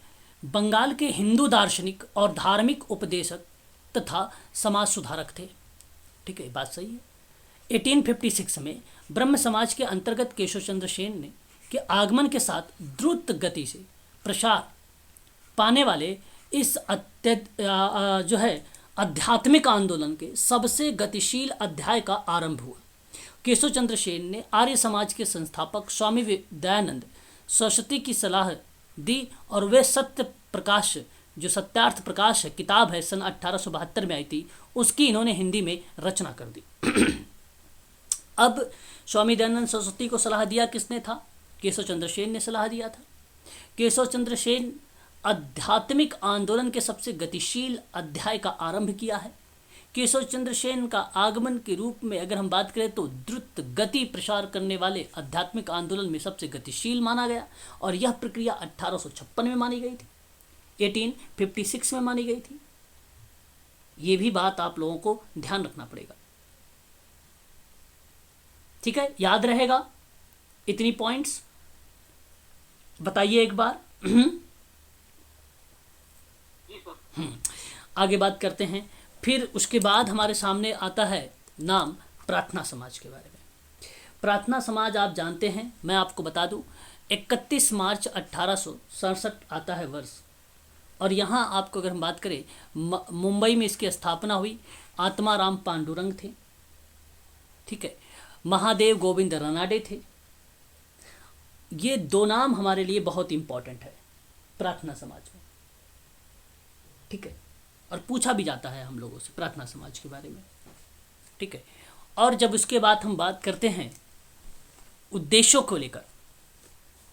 बंगाल के हिंदू दार्शनिक और धार्मिक उपदेशक तथा समाज सुधारक थे, ठीक है, बात सही है। 1856 में ब्रह्म समाज के अंतर्गत केशव चंद्र सेन ने के आगमन के साथ द्रुत गति से प्रसार पाने वाले इस जो है आध्यात्मिक आंदोलन के सबसे गतिशील अध्याय का आरंभ हुआ। केशव चंद्र सेन ने आर्य समाज के संस्थापक स्वामी दयानंद सरस्वती की सलाह दी और वे सत्य प्रकाश, जो सत्यार्थ प्रकाश है किताब है, सन 1872 में आई थी, उसकी इन्होंने हिंदी में रचना कर दी। अब स्वामी दयानंद सरस्वती को सलाह दिया किसने था? केशव चंद्र सेन ने सलाह दिया था। केशव चंद्र सेन आध्यात्मिक आंदोलन के सबसे गतिशील अध्याय का आरंभ किया है। केशव चंद्र सेन का आगमन के रूप में अगर हम बात करें तो द्रुत गति प्रसार करने वाले आध्यात्मिक आंदोलन में सबसे गतिशील माना गया, और यह प्रक्रिया 1856 में मानी गई थी, 1856 में मानी गई थी। ये भी बात आप लोगों को ध्यान रखना पड़ेगा, ठीक है, याद रहेगा। इतनी पॉइंट्स बताइए एक बार। आगे बात करते हैं। फिर उसके बाद हमारे सामने आता है नाम प्रार्थना समाज के बारे में। प्रार्थना समाज आप जानते हैं, मैं आपको बता दूं 31 मार्च 1867 आता है वर्ष, और यहाँ आपको अगर हम बात करें मुंबई में इसकी स्थापना हुई। आत्माराम पांडुरंग थे, ठीक है, महादेव गोविंद रनाडे थे। ये दो नाम हमारे लिए बहुत इंपॉर्टेंट है प्रार्थना समाज में, ठीक है, और पूछा भी जाता है हम लोगों से प्रार्थना समाज के बारे में, ठीक है। और जब उसके बाद हम बात करते हैं उद्देश्यों को लेकर,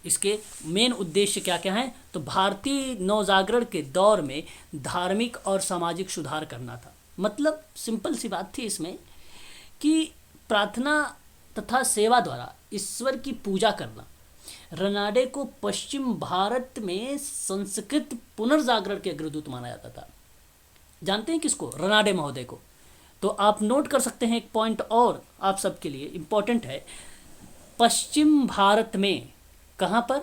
इसके मेन उद्देश्य क्या क्या हैं, तो भारतीय नवजागरण के दौर में धार्मिक और सामाजिक सुधार करना था। मतलब सिंपल सी बात थी इसमें कि प्रार्थना तथा सेवा द्वारा ईश्वर की पूजा करना। रनाडे को पश्चिम भारत में संस्कृत पुनर्जागरण के अग्रदूत माना जाता था। जानते हैं किसको? रनाडे महोदय को। तो आप नोट कर सकते हैं, एक पॉइंट और आप सबके लिए इम्पोर्टेंट है। पश्चिम भारत में कहाँ पर,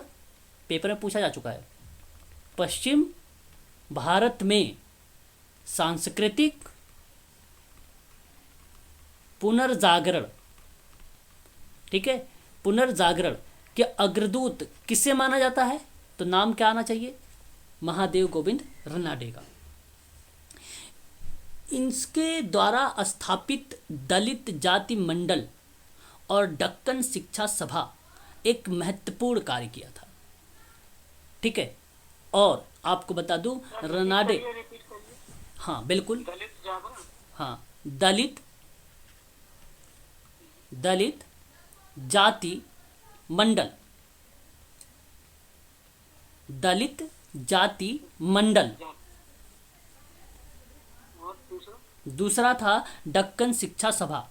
पेपर में पूछा जा चुका है, पश्चिम भारत में सांस्कृतिक पुनर्जागरण, ठीक है, पुनर्जागरण के अग्रदूत किसे माना जाता है? तो नाम क्या आना चाहिए? महादेव गोविंद रनाडे का। इनके द्वारा स्थापित दलित जाति मंडल और दक्कन शिक्षा सभा एक महत्वपूर्ण कार्य किया था। ठीक है, और आपको बता दूं रनाडे, रिपीट करिए। हाँ बिल्कुल, दलित जागरण। हाँ दलित जाति मंडल, दलित जाति मंडल, और दूसरा दूसरा था दक्कन शिक्षा सभा।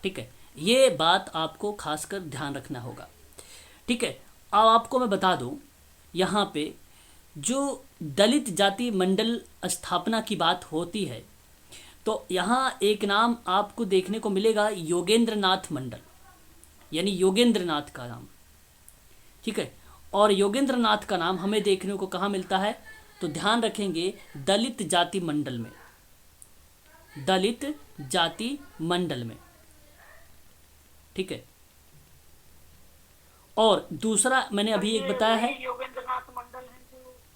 ठीक है, ये बात आपको खासकर ध्यान रखना होगा। ठीक है, अब आपको मैं बता दूं, यहाँ पे जो दलित जाति मंडल स्थापना की बात होती है तो यहाँ एक नाम आपको देखने को मिलेगा योगेंद्र नाथ मंडल, यानी योगेंद्र नाथ का नाम। ठीक है, और योगेंद्र नाथ का नाम हमें देखने को कहाँ मिलता है? तो ध्यान रखेंगे दलित जाति मंडल में, दलित जाति मंडल में। ठीक है, और दूसरा मैंने अभी एक बताया है, योगेंद्र नाथ मंडल है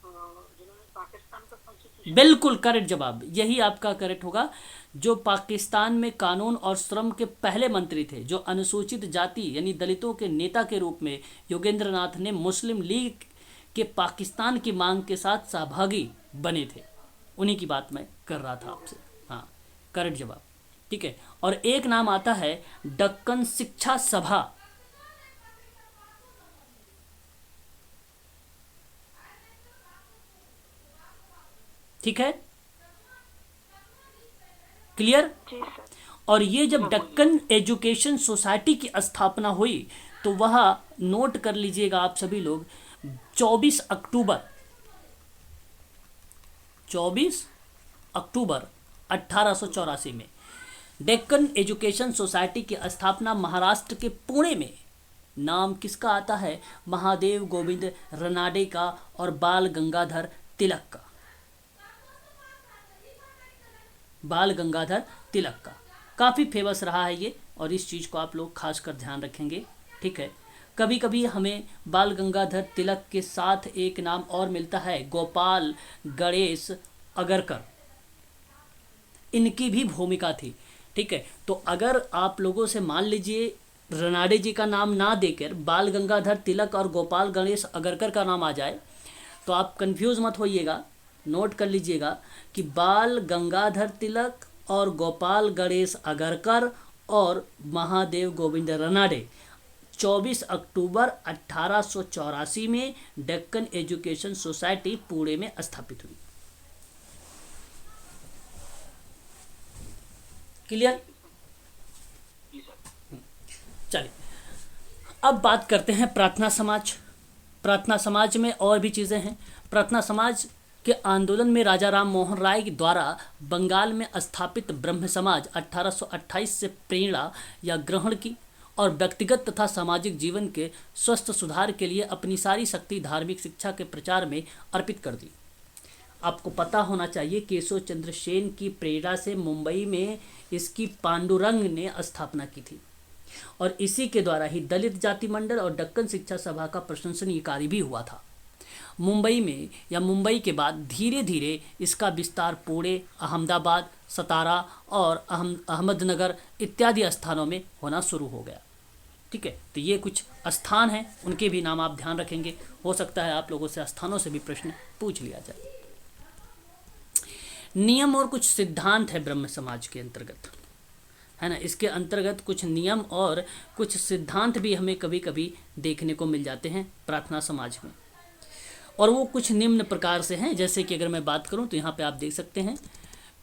जिन्होंने पाकिस्तान का कॉन्स्टिट्यूशन। बिल्कुल करेक्ट जवाब, यही आपका करेक्ट होगा। जो पाकिस्तान में कानून और श्रम के पहले मंत्री थे, जो अनुसूचित जाति यानी दलितों के नेता के रूप में योगेंद्र नाथ ने मुस्लिम लीग के पाकिस्तान की मांग के साथ सहभागी बने थे, उन्हीं की बात मैं कर रहा था आपसे। हाँ, करेक्ट जवाब। ठीक है, और एक नाम आता है दक्कन शिक्षा सभा। ठीक है, क्लियर? जी सर। और ये जब दक्कन एजुकेशन सोसाइटी की स्थापना हुई तो वह, नोट कर लीजिएगा आप सभी लोग, 24 अक्टूबर 1884 में डेक्कन एजुकेशन सोसाइटी की स्थापना महाराष्ट्र के पुणे में। नाम किसका आता है? महादेव गोविंद रनाडे का और बाल गंगाधर तिलक का। बाल गंगाधर तिलक का काफ़ी फेमस रहा है ये, और इस चीज़ को आप लोग खासकर ध्यान रखेंगे। ठीक है, कभी कभी हमें बाल गंगाधर तिलक के साथ एक नाम और मिलता है, गोपाल गणेश अगरकर, इनकी भी भूमिका थी। ठीक है, तो अगर आप लोगों से मान लीजिए रनाडे जी का नाम ना देकर बाल गंगाधर तिलक और गोपाल गणेश अगरकर का नाम आ जाए तो आप कंफ्यूज मत होइएगा, नोट कर लीजिएगा कि बाल गंगाधर तिलक और गोपाल गणेश अगरकर और महादेव गोविंद रनाडे 24 अक्टूबर 1884 में डेक्कन एजुकेशन सोसाइटी पुणे में स्थापित हुई। क्लियर? चलिए अब बात करते हैं प्रार्थना समाज। प्रार्थना समाज में और भी चीज़ें हैं। प्रार्थना समाज के आंदोलन में राजा राम मोहन राय द्वारा बंगाल में स्थापित ब्रह्म समाज 1828 से प्रेरणा या ग्रहण की और व्यक्तिगत तथा सामाजिक जीवन के स्वस्थ सुधार के लिए अपनी सारी शक्ति धार्मिक शिक्षा के प्रचार में अर्पित कर दी। आपको पता होना चाहिए केशव चंद्र सेन की प्रेरणा से मुंबई में इसकी पांडुरंग ने स्थापना की थी और इसी के द्वारा ही दलित जाति मंडल और दक्कन शिक्षा सभा का प्रशंसनीय कार्य भी हुआ था। मुंबई में या मुंबई के बाद धीरे धीरे इसका विस्तार पुणे, अहमदाबाद, सतारा और अहमदनगर इत्यादि स्थानों में होना शुरू हो गया। ठीक है, तो ये कुछ स्थान हैं, उनके भी नाम आप ध्यान रखेंगे। हो सकता है आप लोगों से स्थानों से भी प्रश्न पूछ लिया जाए। नियम और कुछ सिद्धांत है ब्रह्म समाज के अंतर्गत, है ना। इसके अंतर्गत कुछ नियम और कुछ सिद्धांत भी हमें कभी कभी देखने को मिल जाते हैं प्रार्थना समाज में, और वो कुछ निम्न प्रकार से हैं। जैसे कि अगर मैं बात करूं तो यहाँ पे आप देख सकते हैं,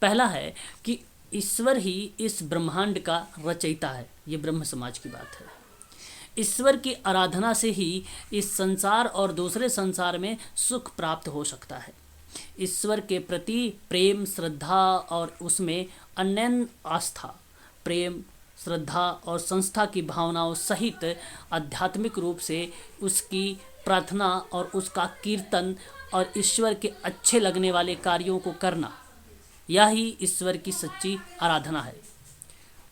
पहला है कि ईश्वर ही इस ब्रह्मांड का रचयिता है। ये ब्रह्म समाज की बात है। ईश्वर की आराधना से ही इस संसार और दूसरे संसार में सुख प्राप्त हो सकता है। ईश्वर के प्रति प्रेम, श्रद्धा और उसमें अनन्य आस्था, प्रेम, श्रद्धा और संस्था की भावनाओं सहित आध्यात्मिक रूप से उसकी प्रार्थना और उसका कीर्तन और ईश्वर के अच्छे लगने वाले कार्यों को करना, यही ईश्वर की सच्ची आराधना है।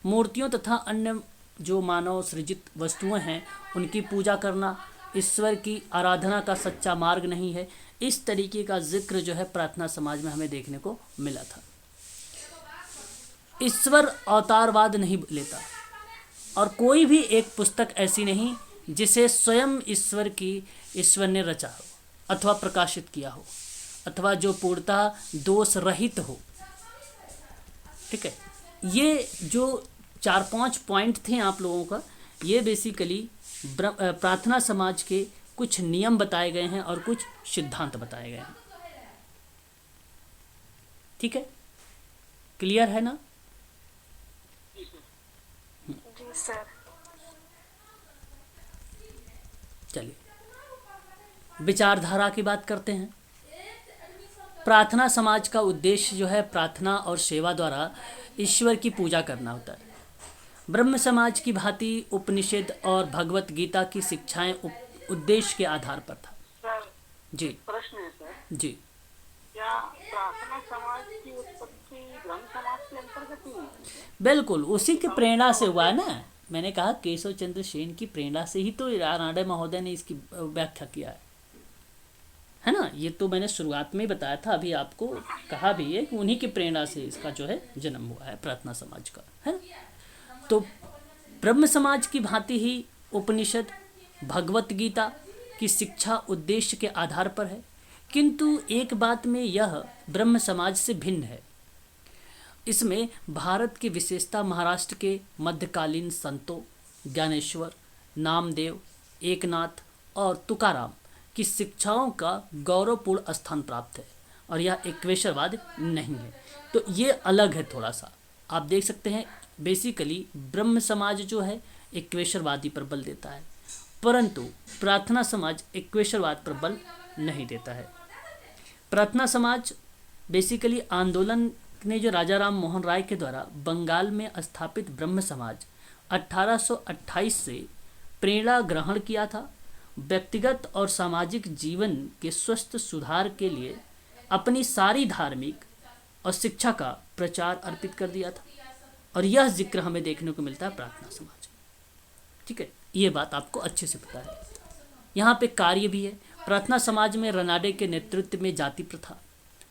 मूर्तियों तथा अन्य जो मानव सृजित वस्तुएं हैं उनकी पूजा करना ईश्वर की आराधना का सच्चा मार्ग नहीं है। इस तरीके का जिक्र जो है प्रार्थना समाज में हमें देखने को मिला था। ईश्वर अवतारवाद नहीं लेता और कोई भी एक पुस्तक ऐसी नहीं जिसे स्वयं ईश्वर ने रचा हो अथवा प्रकाशित किया हो अथवा जो पूर्णतः दोष रहित हो। ठीक है, ये जो 4-5 पॉइंट थे आप लोगों का, ये बेसिकली प्रार्थना समाज के कुछ नियम बताए गए हैं और कुछ सिद्धांत बताए गए हैं। ठीक है, क्लियर है ना? जी सर। चलिए विचारधारा की बात करते हैं। प्रार्थना समाज का उद्देश्य जो है प्रार्थना और सेवा द्वारा ईश्वर की पूजा करना होता है। ब्रह्म समाज की भांति उपनिषद और भगवत गीता की शिक्षाएं उद्देश्य के आधार पर था। सर जी प्रश्न है सर, जी, क्या प्रार्थना समाज की उत्पत्ति ब्रह्म समाज के अंतर्गत ही है? बिल्कुल उसी की प्रेरणा से हुआ है ना। मैंने कहा केशव चंद्र सेन की प्रेरणा से ही तो रानडे महोदय ने इसकी व्याख्या किया है ना। ये तो मैंने शुरुआत में ही बताया था, अभी आपको कहा भी है कि उन्हीं की प्रेरणा से इसका जो है जन्म हुआ है प्रार्थना समाज का, है ना। तो ब्रह्म समाज की भांति ही उपनिषद भगवत गीता की शिक्षा उद्देश्य के आधार पर है, किंतु एक बात में यह ब्रह्म समाज से भिन्न है। इसमें भारत की विशेषता महाराष्ट्र के मध्यकालीन संतों ज्ञानेश्वर, नामदेव, एकनाथ और तुकाराम की शिक्षाओं का गौरवपूर्ण स्थान प्राप्त है और यह एकेश्वरवाद नहीं है। तो ये अलग है थोड़ा सा, आप देख सकते हैं। बेसिकली ब्रह्म समाज जो है एकेश्वरवादी पर बल देता है, परंतु प्रार्थना समाज एकेश्वरवाद पर बल नहीं देता है। प्रार्थना समाज बेसिकली आंदोलन ने जो राजा राम मोहन राय के द्वारा बंगाल में स्थापित ब्रह्म समाज 1828 से प्रेरणा ग्रहण किया था। व्यक्तिगत और सामाजिक जीवन के स्वस्थ सुधार के लिए अपनी सारी धार्मिक और शिक्षा का प्रचार अर्पित कर दिया था और यह जिक्र हमें देखने को मिलता है प्रार्थना समाज। ठीक है, ये बात आपको अच्छे से पता है। यहाँ पे कार्य भी है। प्रार्थना समाज में रनाडे के नेतृत्व में जाति प्रथा,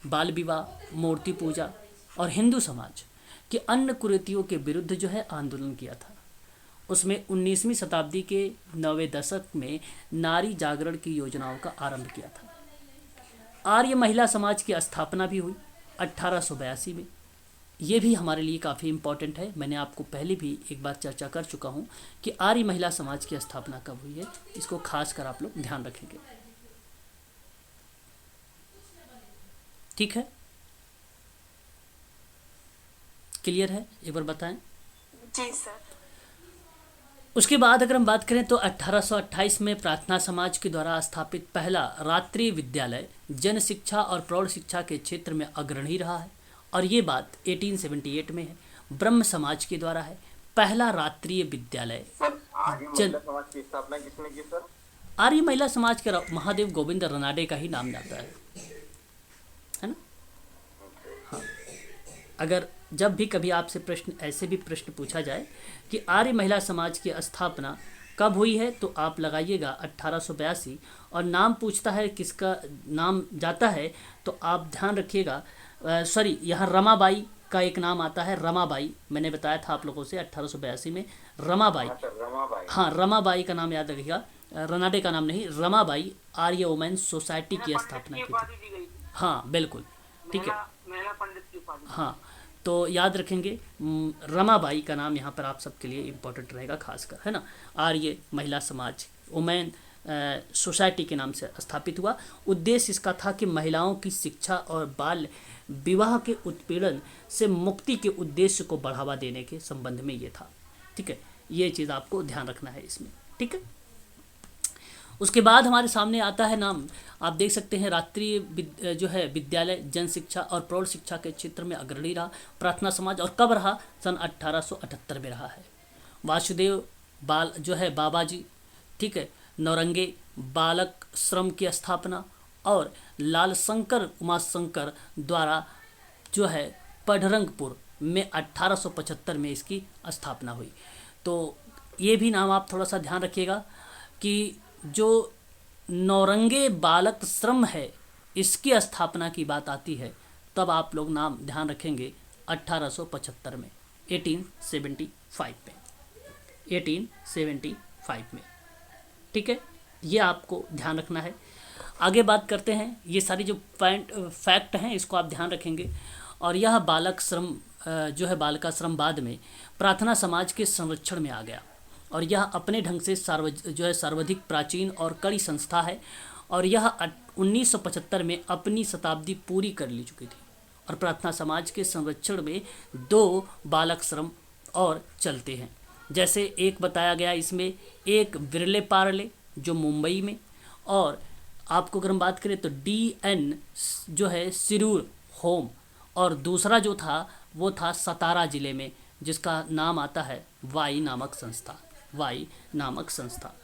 बाल विवाह, मूर्ति पूजा और हिंदू समाज के अन्य कुरीतियों के विरुद्ध जो है आंदोलन किया था। उसमें 19वीं शताब्दी के 90वें दशक में नारी जागरण की योजनाओं का आरंभ किया था। आर्य महिला समाज की स्थापना भी हुई 1882 में। ये भी हमारे लिए काफ़ी इम्पोर्टेंट है। मैंने आपको पहले भी एक बार चर्चा कर चुका हूँ कि आर्य महिला समाज की स्थापना कब हुई है, इसको खास कर आप लोग ध्यान रखेंगे। ठीक है, क्लियर है? एक बार बताएं। जी सर। उसके बाद अगर हम बात करें तो 1828 में प्रार्थना समाज के द्वारा स्थापित पहला रात्रि विद्यालय जन शिक्षा और प्रौढ़ शिक्षा के क्षेत्र में अग्रणी रहा है और ये बात 1878 में है। ब्रह्म समाज के द्वारा है पहला रात्रिय विद्यालय। सर आर्य महिला समाज की स्थापना किसने की सर? आर्य महिला समाज के महादेव गोविंद रनाडे का ही नाम जाता है ना। हाँ, अगर जब भी कभी आपसे प्रश्न ऐसे भी प्रश्न पूछा जाए कि आर्य महिला समाज की स्थापना कब हुई है तो आप लगाइएगा 1882 और नाम पूछता है किसका नाम जाता है तो आप ध्यान रखिएगा। सॉरी, यहाँ रमाबाई का एक नाम आता है, रमाबाई। मैंने बताया था आप लोगों से 1882 में रमाबाई। हाँ, रमाबाई का नाम याद रखिएगा, रनाडे का नाम नहीं। रमाबाई आर्य वुमेन सोसाइटी की स्थापना की थी। हाँ बिल्कुल, ठीक है। महिला पंडित की उपाधि। हाँ, तो याद रखेंगे रमाबाई का नाम यहाँ पर आप सबके लिए इम्पोर्टेंट रहेगा खासकर, है ना। आर्य महिला समाज वुमेन सोसाइटी के नाम से स्थापित हुआ। उद्देश्य इसका था कि महिलाओं की शिक्षा और बाल विवाह के उत्पीड़न से मुक्ति के उद्देश्य को बढ़ावा देने के संबंध में ये था। ठीक है, ये चीज़ आपको ध्यान रखना है इसमें। ठीक है, उसके बाद हमारे सामने आता है नाम, आप देख सकते हैं रात्रि जो है विद्यालय जन शिक्षा और प्रौढ़ शिक्षा के क्षेत्र में अग्रणी रहा प्रार्थना समाज। और कब रहा? सन 1878 में रहा है। वासुदेव बाल जो है बाबाजी, ठीक है, नौरंगे बालक श्रम की स्थापना और लाल शंकर उमाशंकर द्वारा जो है पढ़रंगपुर में 1875 में इसकी स्थापना हुई। तो ये भी नाम आप थोड़ा सा ध्यान रखिएगा कि जो नौरंगे बालक श्रम है इसकी स्थापना की बात आती है तब आप लोग नाम ध्यान रखेंगे 1875 में, 1875 में, 1875 में। ठीक है, ये आपको ध्यान रखना है। आगे बात करते हैं, ये सारी जो फैक्ट हैं इसको आप ध्यान रखेंगे। और यह बालक श्रम जो है बालिका श्रम बाद में प्रार्थना समाज के संरक्षण में आ गया और यह अपने ढंग से सर्वाधिक प्राचीन और कड़ी संस्था है और यह 1975 में अपनी शताब्दी पूरी कर ली चुकी थी और प्रार्थना समाज के संरक्षण में 2 बालक श्रम और चलते हैं। जैसे एक बताया गया इसमें, एक विरले पार्ले जो मुंबई में, और आपको अगर हम बात करें तो DN जो है सिरूर होम, और दूसरा जो था वो था सतारा ज़िले में जिसका नाम आता है वाई नामक संस्था।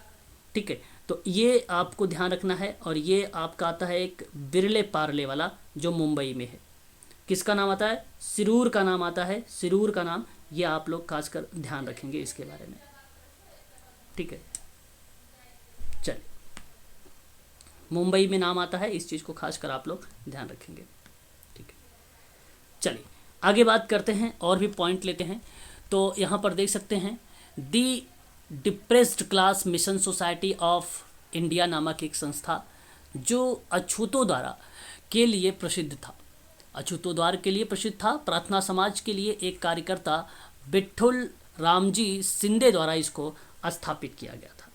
ठीक है, तो ये आपको ध्यान रखना है। और ये आपका आता है एक बिरले पार्ले वाला जो मुंबई में है, किसका नाम आता है? सिरूर का नाम आता है, सिरूर का नाम, ये आप लोग खासकर ध्यान रखेंगे इसके बारे में। ठीक है, चलिए, मुंबई में नाम आता है, इस चीज़ को खासकर आप लोग ध्यान रखेंगे। ठीक है, चलिए आगे बात करते हैं और भी पॉइंट लेते हैं। तो यहाँ पर देख सकते हैं the depressed class mission society of India नामक एक संस्था जो अछूतों द्वारा के लिए प्रसिद्ध था, अछूतों द्वार के लिए प्रसिद्ध था। प्रार्थना समाज के लिए एक कार्यकर्ता बिट्ठुल रामजी सिंधे द्वारा इसको स्थापित किया गया था।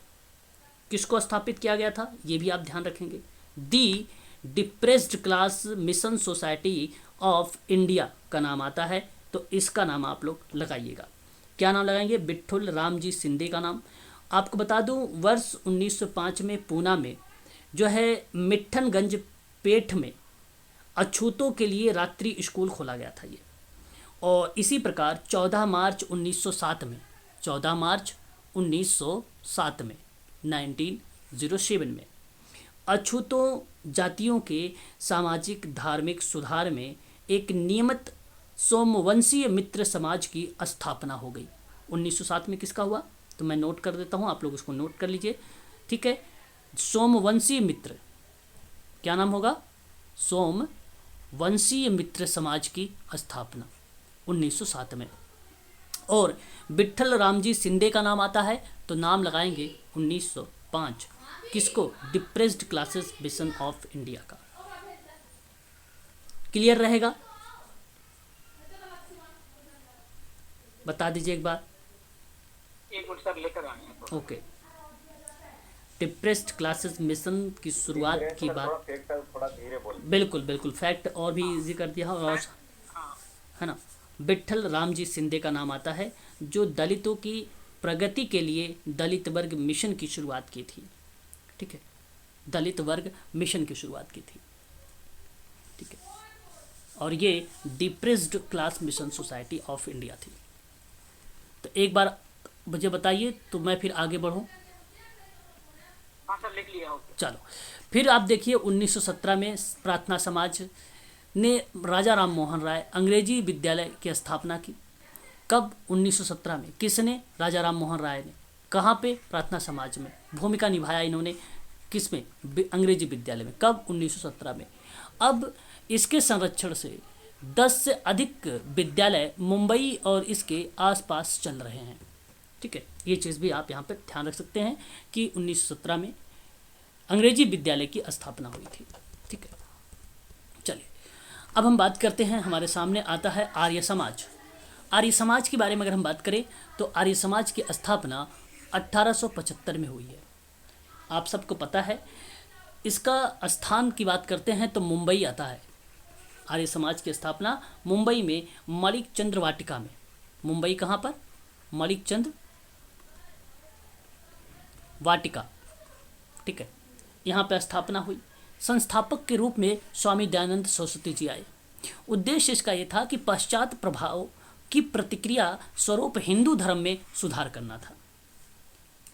किसको स्थापित किया गया था ये भी आप ध्यान रखेंगे। The depressed class mission society of India का नाम आता है, तो इसका नाम आप लोग लगाइएगा। क्या नाम लगाएंगे? बिट्ठुल रामजी सिंधे का नाम। आपको बता दूं, वर्ष 1905 में पूना में जो है मिट्ठनगंज पेठ में अछूतों के लिए रात्रि स्कूल खोला गया था ये। और इसी प्रकार 14 मार्च 1907 में 1907 में अछूतों जातियों के सामाजिक धार्मिक सुधार में एक नियमित सोमवंशीय मित्र समाज की स्थापना हो गई। 1907 में किसका हुआ? तो मैं नोट कर देता हूँ, आप लोग उसको नोट कर लीजिए। ठीक है, सोमवंशीय मित्र, क्या नाम होगा? सोमवंशीय मित्र समाज की स्थापना 1907 में। और बिट्ठल रामजी सिंधे का नाम आता है, तो नाम लगाएंगे 1905। किसको? Depressed classes mission of India का। क्लियर रहेगा? बता दीजिए एक बार। एक मिनट सर, लेकर आए हैं। ओके, डिप्रेस्ड क्लासेस मिशन की शुरुआत की बात, थोड़ा धीरे बोल। बिल्कुल बिल्कुल, फैक्ट और भी इजी कर दिया और है ना। बिट्ठल रामजी सिंधे का नाम आता है जो दलितों की प्रगति के लिए दलित वर्ग मिशन की शुरुआत की थी। ठीक है, दलित वर्ग मिशन की शुरुआत की थी। ठीक है, और ये depressed class mission society of India थी। तो एक बार मुझे बताइए तो मैं फिर आगे बढ़ूं। हाँ सर, लिख लिया। ओके, चलो फिर आप देखिए 1917 में प्रार्थना समाज ने राजा राम मोहन राय अंग्रेजी विद्यालय की स्थापना की। कब? 1917 में। किसने? राजा राम मोहन राय ने। कहाँ पे? प्रार्थना समाज में भूमिका निभाया इन्होंने। किसमें? अंग्रेजी विद्यालय में। कब? 1917 में। अब इसके संरक्षण से 10 से अधिक विद्यालय मुंबई और इसके आसपास चल रहे हैं। ठीक है, ये चीज़ भी आप यहाँ पर ध्यान रख सकते हैं कि 1917 में अंग्रेजी विद्यालय की स्थापना हुई थी। ठीक है, चलिए अब हम बात करते हैं, हमारे सामने आता है आर्य समाज। आर्य समाज के बारे में अगर हम बात करें तो आर्य समाज की स्थापना 1875 में हुई है। आप सबको पता है। इसका स्थान की बात करते हैं तो मुंबई आता है। आर्य समाज की स्थापना मुंबई में मणिक चंद्र वाटिका में। मुंबई कहाँ पर? मणिक चंद्र वाटिका। ठीक है, यहाँ पर स्थापना हुई। संस्थापक के रूप में स्वामी दयानंद सरस्वती जी आए। उद्देश्य इसका ये था कि पश्चात प्रभाव की प्रतिक्रिया स्वरूप हिंदू धर्म में सुधार करना था,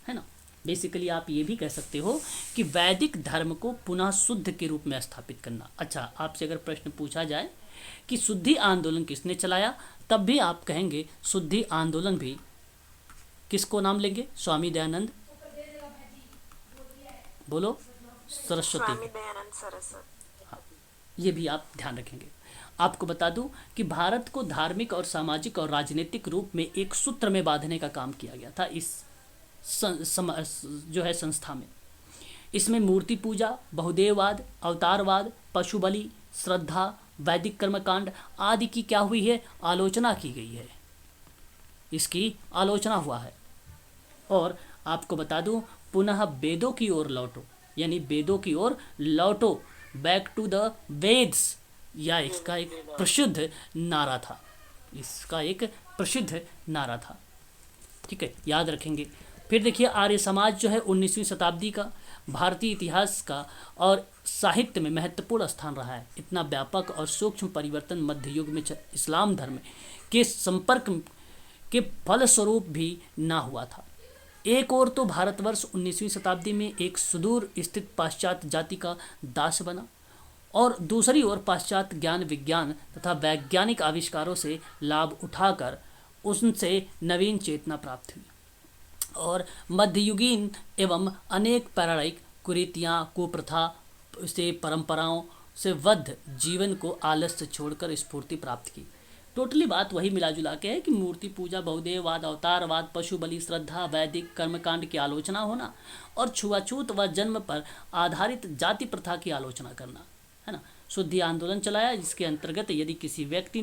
है ना। बेसिकली आप ये भी कह सकते हो कि वैदिक धर्म को पुनः शुद्ध के रूप में स्थापित करना। अच्छा, आपसे अगर प्रश्न पूछा जाए कि शुद्धि आंदोलन किसने चलाया, तब भी आप कहेंगे शुद्धि आंदोलन भी किसको नाम लेंगे? स्वामी दयानंद, बोलो, सरस्वती। स्वामी दयानंद सरस्वती। ये भी आप ध्यान रखेंगे। आपको बता दूं कि भारत को धार्मिक और सामाजिक और राजनीतिक रूप में एक सूत्र में बांधने का काम किया गया था इस जो है संस्था में। इसमें मूर्ति पूजा, बहुदेववाद, अवतारवाद, पशु बलि, श्रद्धा, वैदिक कर्मकांड आदि की क्या हुई है? आलोचना की गई है। इसकी आलोचना हुआ है। और आपको बता दूं, पुनः वेदों की ओर लौटो, यानी वेदों की ओर लौटो, बैक टू द वेद्स, या इसका एक प्रसिद्ध नारा था। इसका एक प्रसिद्ध नारा था। ठीक है, याद रखेंगे। फिर देखिए, आर्य समाज जो है 19वीं शताब्दी का भारतीय इतिहास का और साहित्य में महत्वपूर्ण स्थान रहा है। इतना व्यापक और सूक्ष्म परिवर्तन मध्य युग में इस्लाम धर्म के संपर्क के फलस्वरूप भी ना हुआ था। एक ओर तो भारतवर्ष 19वीं शताब्दी में एक सुदूर स्थित पाश्चात्य जाति का दास बना, और दूसरी ओर पाश्चात्य ज्ञान विज्ञान तथा वैज्ञानिक आविष्कारों से लाभ उठाकर उनसे नवीन चेतना प्राप्त हुई, और मध्ययुगीन एवं अनेक पौराणिक कुरीतियाँ, कुप्रथा से, परंपराओं से बद्ध जीवन को आलस्य छोड़कर स्फूर्ति प्राप्त की। टोटली बात वही मिला जुला के है कि मूर्ति पूजा, बहुदेववाद, अवतारवाद, पशु बलि, श्रद्धा, वैदिक कर्मकांड की आलोचना होना, और छुआछूत व जन्म पर आधारित जाति प्रथा की आलोचना करना, है ना। शुद्धि आंदोलन चलाया, जिसके अंतर्गत यदि किसी व्यक्ति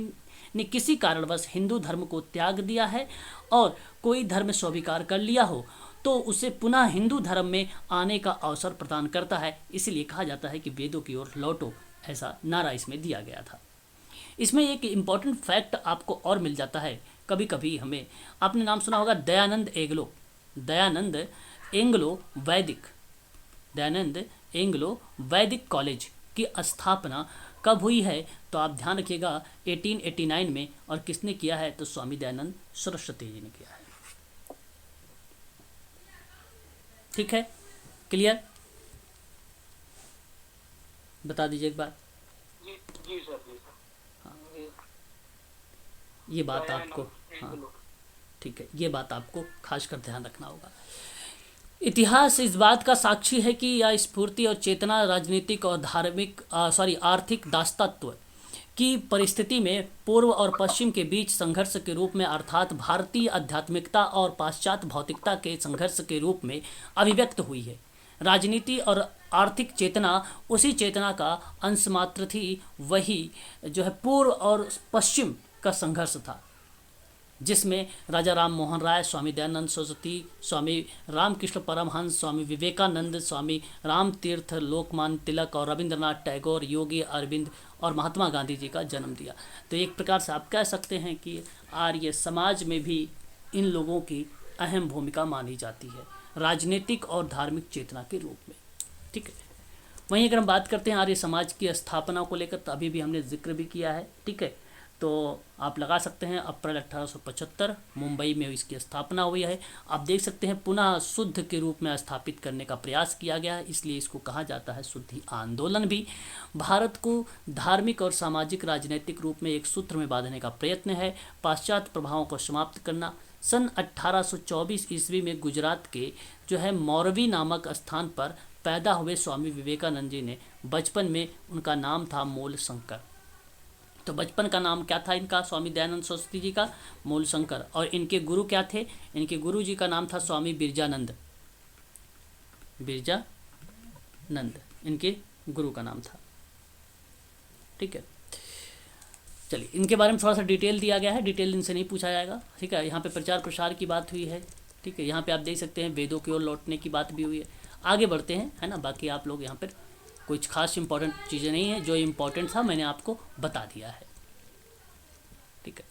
ने किसी कारणवश हिंदू धर्म को त्याग दिया है और कोई धर्म स्वीकार कर लिया हो, तो उसे पुनः हिंदू धर्म में आने का अवसर प्रदान करता है। इसलिए कहा जाता है कि वेदों की ओर लौटो, ऐसा नारा इसमें दिया गया था। इसमें एक इम्पॉर्टेंट फैक्ट आपको और मिल जाता है। कभी कभी हमें, आपने नाम सुना होगा दयानंद एंग्लो, दयानंद एंग्लो वैदिक कॉलेज की स्थापना कब हुई है? तो आप ध्यान रखिएगा 1889 में। और किसने किया है? तो स्वामी दयानंद सरस्वती जी ने किया है। ठीक है, क्लियर? बता दीजिए एक बार। जी जी सर, जी सर। ये बात आपको, हाँ ठीक है, ये बात आपको खासकर ध्यान रखना होगा। इतिहास इस बात का साक्षी है कि यह स्फूर्ति और चेतना राजनीतिक और आर्थिक दासत्व की परिस्थिति में पूर्व और पश्चिम के बीच संघर्ष के रूप में, अर्थात भारतीय आध्यात्मिकता और पाश्चात्य भौतिकता के संघर्ष के रूप में अभिव्यक्त हुई है। राजनीति और आर्थिक चेतना उसी चेतना का अंश मात्र थी। वही जो है पूर्व और पश्चिम का संघर्ष था, जिसमें राजा राम मोहन राय, स्वामी दयानंद सरस्वती, स्वामी रामकृष्ण परमहंस, स्वामी विवेकानंद, स्वामी राम तीर्थ, लोकमान्य तिलक और रविंद्रनाथ टैगोर, योगी अरविंद और महात्मा गांधी जी का जन्म दिया। तो एक प्रकार से आप कह सकते हैं कि आर्य समाज में भी इन लोगों की अहम भूमिका मानी जाती है, राजनीतिक और धार्मिक चेतना के रूप में। ठीक है, वहीं अगर हम बात करते हैं आर्य समाज की स्थापना को लेकर, तो अभी भी हमने जिक्र भी किया है। ठीक है, तो आप लगा सकते हैं अप्रैल 1875 मुंबई में इसकी स्थापना हुई है। आप देख सकते हैं पुनः शुद्ध के रूप में स्थापित करने का प्रयास किया गया है, इसलिए इसको कहा जाता है शुद्धि आंदोलन भी। भारत को धार्मिक और सामाजिक राजनीतिक रूप में एक सूत्र में बांधने का प्रयत्न है, पाश्चात्य प्रभावों को समाप्त करना। सन 1824 ईस्वी में गुजरात के जो है मौरवी नामक स्थान पर पैदा हुए स्वामी विवेकानंद जी ने, बचपन में उनका नाम था मूल शंकर। तो बचपन का नाम क्या था इनका? स्वामी दयानंद सरस्वती जी का मूल शंकर। और इनके गुरु क्या थे? इनके गुरु जी का नाम था स्वामी बिरजानंद, इनके गुरु का नाम था। ठीक है, चलिए इनके बारे में थोड़ा सा डिटेल दिया गया है, डिटेल इनसे नहीं पूछा जाएगा। ठीक है, यहाँ पे प्रचार प्रसार की बात हुई है। ठीक है, यहाँ पे आप देख सकते हैं वेदों की ओर लौटने की बात भी हुई है। आगे बढ़ते हैं, है ना। बाकी आप लोग यहाँ पर कुछ खास इंपॉर्टेंट चीज़ें नहीं है, जो इम्पोर्टेंट था मैंने आपको बता दिया है। ठीक है,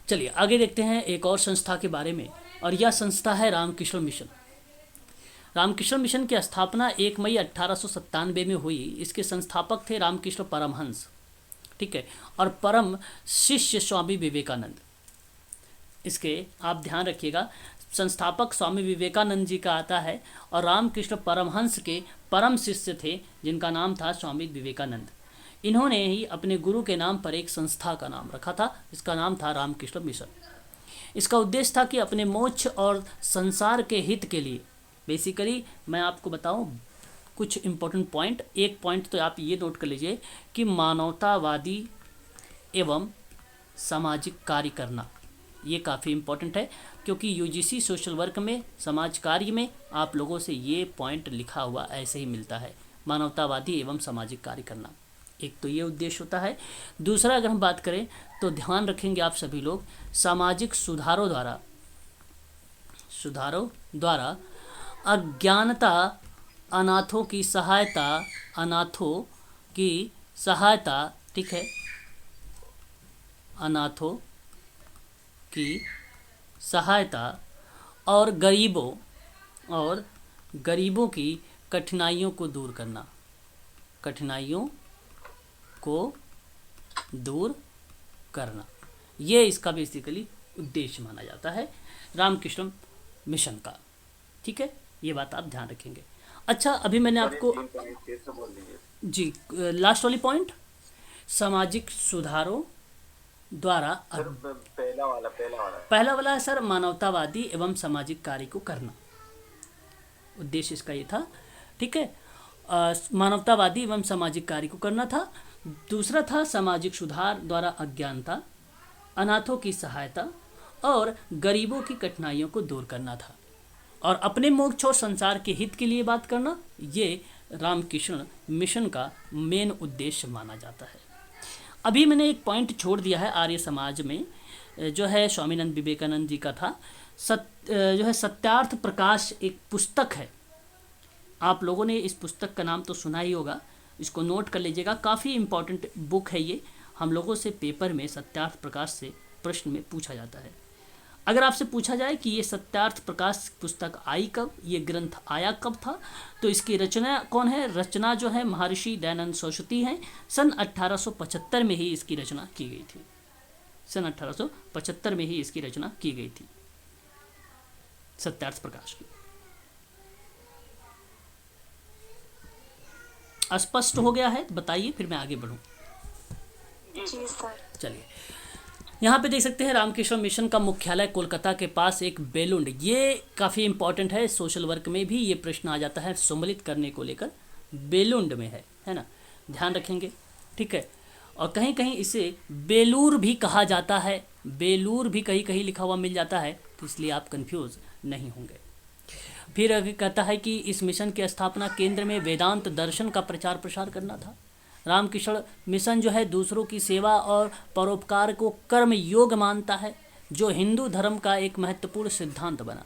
चलिए आगे देखते हैं एक और संस्था के बारे में, और यह संस्था है रामकृष्ण मिशन। रामकृष्ण मिशन की स्थापना 1 मई 1897 में हुई। इसके संस्थापक थे रामकृष्ण परमहंस। ठीक है, और परम शिष्य स्वामी विवेकानंद। इसके आप ध्यान रखिएगा, संस्थापक स्वामी विवेकानंद जी का आता है और रामकृष्ण परमहंस के परम शिष्य थे जिनका नाम था स्वामी विवेकानंद। इन्होंने ही अपने गुरु के नाम पर एक संस्था का नाम रखा था, इसका नाम था रामकृष्ण मिशन। इसका उद्देश्य था कि अपने मोक्ष और संसार के हित के लिए, बेसिकली मैं आपको बताऊं कुछ इम्पोर्टेंट पॉइंट। एक पॉइंट तो आप ये नोट कर लीजिए कि मानवतावादी एवं सामाजिक कार्य करना, ये काफ़ी इम्पोर्टेंट है क्योंकि यूजीसी सोशल वर्क में, समाज कार्य में आप लोगों से ये पॉइंट लिखा हुआ ऐसे ही मिलता है, मानवतावादी एवं सामाजिक कार्य करना। एक तो ये उद्देश्य होता है। दूसरा अगर हम बात करें तो ध्यान रखेंगे आप सभी लोग, सामाजिक सुधारों द्वारा अज्ञानता, अनाथों की सहायता, ठीक है, अनाथों की सहायता और गरीबों की कठिनाइयों को दूर करना, ये इसका बेसिकली उद्देश्य माना जाता है रामकृष्ण मिशन का। ठीक है, ये बात आप ध्यान रखेंगे। अच्छा, अभी मैंने आपको जी लास्ट वाली पॉइंट, सामाजिक सुधारों द्वारा पहला वाला है सर, मानवतावादी एवं सामाजिक कार्य को करना, उद्देश्य इसका ये था। ठीक है, मानवतावादी एवं सामाजिक कार्य को करना था। दूसरा था सामाजिक सुधार द्वारा अज्ञानता, अनाथों की सहायता और गरीबों की कठिनाइयों को दूर करना था, और अपने मोक्ष और संसार के हित के लिए बात करना, ये रामकृष्ण मिशन का मेन उद्देश्य माना जाता है। अभी मैंने एक पॉइंट छोड़ दिया है आर्य समाज में, जो है स्वामीनंद विवेकानंद जी का था, जो है सत्यार्थ प्रकाश, एक पुस्तक है। आप लोगों ने इस पुस्तक का नाम तो सुना ही होगा, इसको नोट कर लीजिएगा, काफ़ी इम्पोर्टेंट बुक है ये। हम लोगों से पेपर में सत्यार्थ प्रकाश से प्रश्न में पूछा जाता है। अगर आपसे पूछा जाए कि ये सत्यार्थ प्रकाश पुस्तक आई कब, ये ग्रंथ आया कब था, तो इसकी रचना कौन है? रचना जो है महर्षि दयानंद सरस्वती हैं। सन 1875 में ही इसकी रचना की गई थी। सन 1875 में ही इसकी रचना की गई थी, सत्यार्थ प्रकाश की। स्पष्ट हो गया है? बताइए, फिर मैं आगे बढ़ूं। जी सर। चलिए, यहाँ पे देख सकते हैं रामकृष्ण मिशन का मुख्यालय कोलकाता के पास एक बेलुंड, ये काफ़ी इंपॉर्टेंट है, सोशल वर्क में भी ये प्रश्न आ जाता है सम्मिलित करने को लेकर, बेलुंड में है ना, ध्यान रखेंगे। ठीक है, और कहीं कहीं इसे बेलूर भी कहा जाता है, बेलूर भी कहीं कहीं लिखा हुआ मिल जाता है, तो इसलिए आप कंफ्यूज नहीं होंगे। फिर आगे कहता है कि इस मिशन की स्थापना केंद्र में वेदांत दर्शन का प्रचार प्रसार करना था। रामकृष्ण मिशन जो है दूसरों की सेवा और परोपकार को कर्म योग मानता है, जो हिंदू धर्म का एक महत्वपूर्ण सिद्धांत बना।